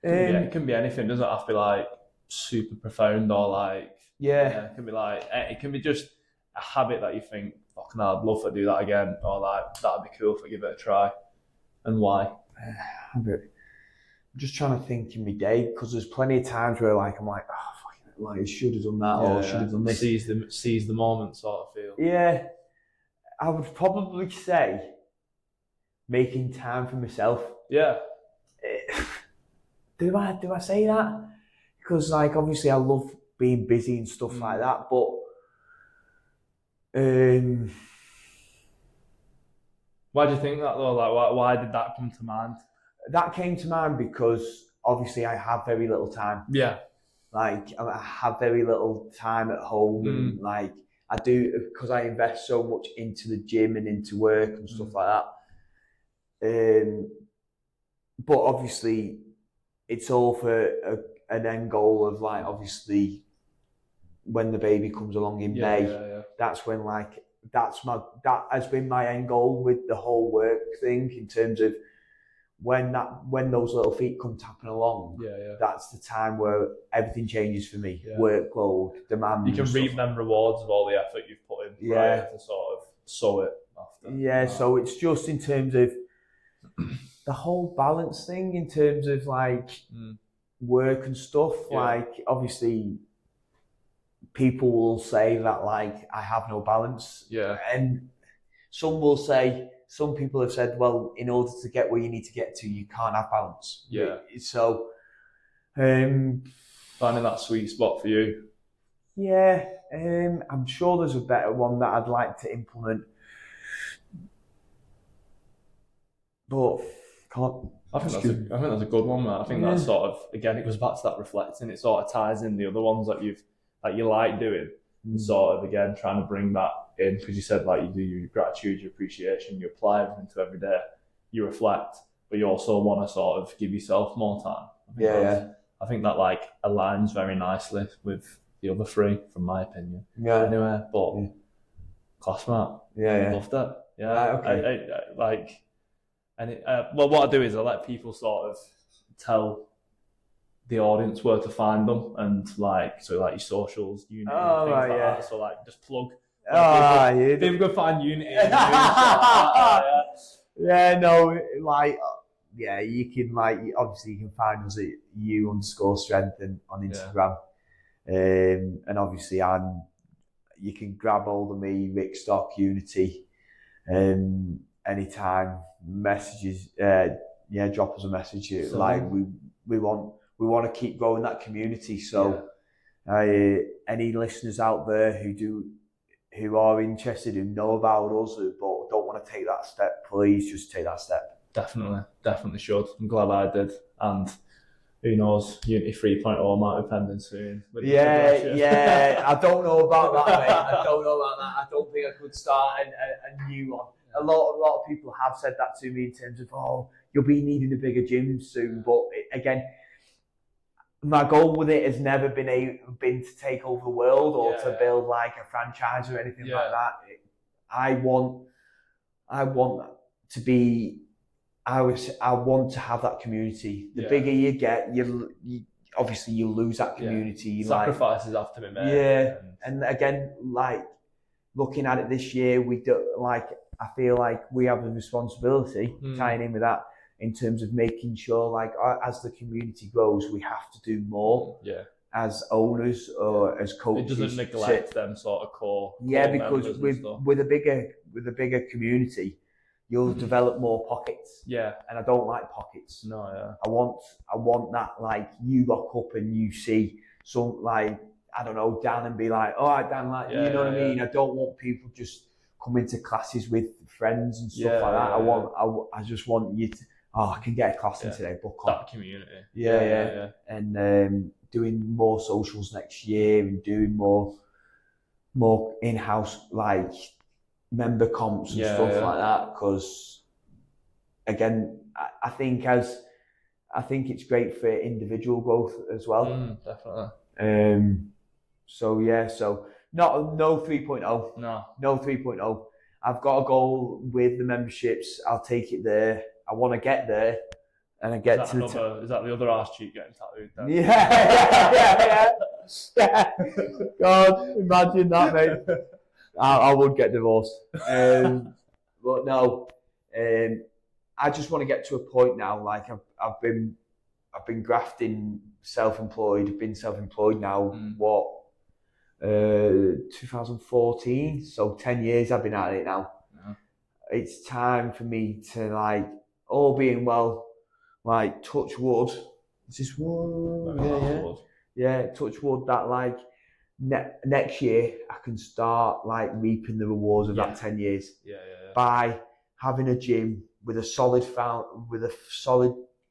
Speaker 1: It can be anything. It doesn't have to be like super profound or like it can be like it can be just a habit that you think, fucking hell, I'd love to do that again, or like that'd be cool if I give it a try. And why?
Speaker 2: I'm just trying to think in my day, because there's plenty of times where like I'm like, oh fucking, like I should have done that or should have done this.
Speaker 1: Seize the moment sort of feel.
Speaker 2: Yeah, I would probably say making time for myself.
Speaker 1: Yeah.
Speaker 2: Do I say that? Because like obviously I love being busy and stuff like that, but
Speaker 1: why do you think that though? Like why did that come to mind?
Speaker 2: That came to mind because obviously I have very little time.
Speaker 1: Yeah.
Speaker 2: Like I have very little time at home, and like I do, because I invest so much into the gym and into work and stuff like that. But obviously it's all for an end goal of like, obviously when the baby comes along in May, that's when like that has been my end goal with the whole work thing, in terms of when those little feet come tapping along, that's the time where everything changes for me. Workload, demand.
Speaker 1: You can reap them rewards of all the effort you've put in prior to sort of sow it after.
Speaker 2: So it's just in terms of the whole balance thing, in terms of like work and stuff. Like obviously people will say that like I have no balance. And some people have said, well, in order to get where you need to get to, you can't have balance. So
Speaker 1: finding that sweet spot for you.
Speaker 2: I'm sure there's a better one that I'd like to implement, but can't.
Speaker 1: I think that's a good one, man. I think that sort of, again, it goes back to that reflecting. It sort of ties in the other ones that you like doing, and sort of again trying to bring that in, because you said like you do your gratitude, your appreciation, you apply everything to every day, you reflect, but you also want to sort of give yourself more time. I think that like aligns very nicely with the other three, from my opinion. Anyway, but class, mate. Loved it. Okay. Well, what I do is I let people sort of tell the audience where to find them, and like your socials, Unity, things like that. So like just plug. People go find Unity.
Speaker 2: You can like, obviously you can find us at u_strength on Instagram, and obviously you can grab hold of me, Rick Stock Unity, anytime. Messages, drop us a message. Like we want to keep growing that community. So any listeners out there who are interested, who know about us, but don't want to take that step, please just take that step.
Speaker 1: Definitely should. I'm glad I did. And who knows, Unity 3.0 might be pending soon.
Speaker 2: I don't know about that, mate. I don't think I could start a new one. A lot of people have said that to me, in terms of, you'll be needing a bigger gym soon. But again, my goal with it has never been to take over the world or to build like a franchise or anything like that. I want to be. I want to have that community. The bigger you get, you obviously you lose that community.
Speaker 1: Sacrifices have to be made.
Speaker 2: And again, like looking at it this year, we do like. I feel like we have a responsibility, tying in with that, in terms of making sure, like, as the community grows, we have to do more as owners or as coaches.
Speaker 1: It doesn't neglect them sort of core.
Speaker 2: Because with a bigger community, you'll develop more pockets. And I don't like pockets. I want that, like, you rock up and you see some, like, I don't know, Dan, and be like, all right, Dan, like, you know what I mean? I don't want people just come into classes with friends and stuff like that. I just want you to, I can get a class in today, book on.
Speaker 1: That community.
Speaker 2: And doing more socials next year, and doing more in-house, like member comps and stuff like that, because again, I think it's great for individual growth as well.
Speaker 1: Definitely.
Speaker 2: So no 3.0. No 3.0. I've got a goal with the memberships. I'll take it there. I want to get there, and I get to the.
Speaker 1: Is that the other arse cheek getting tattooed? Then?
Speaker 2: Yeah. God, imagine that, mate. I would get divorced. But no, I just want to get to a point now. Like I've been grafting self-employed. I've been self-employed now. 2014. So 10 years I've been at it now. Yeah. It's time for me to, like, all being well, like, touch wood. Is this wood? Yeah, touch wood that, like, next year I can start, like, reaping the rewards of that 10 years. By having a gym with a solid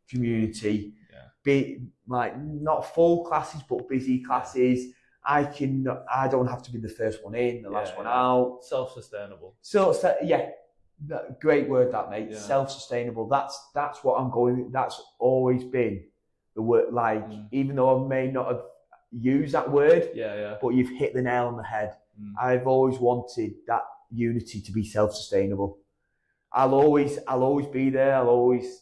Speaker 2: community. Be like not full classes but busy classes. I don't have to be the first one in, the last one out.
Speaker 1: Self-sustainable.
Speaker 2: Great word that, mate. Self-sustainable. That's what I'm going. That's always been the word. Like, even though I may not have used that word, but you've hit the nail on the head. I've always wanted that unity to be self-sustainable. I'll always be there. It'll always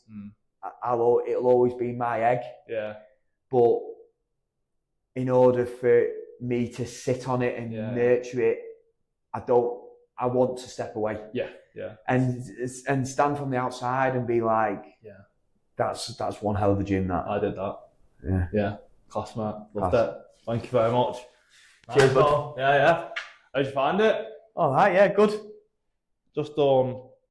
Speaker 2: be my egg. Yeah. But in order for me to sit on it and nurture it, I want to step away. Yeah. And stand from the outside and be like, that's one hell of a gym, that.
Speaker 1: I did that. Yeah. Class, mate. Loved it. Thank you very much.
Speaker 2: Cheers, bud.
Speaker 1: Yeah. How'd you find it?
Speaker 2: All right, yeah, good.
Speaker 1: Just done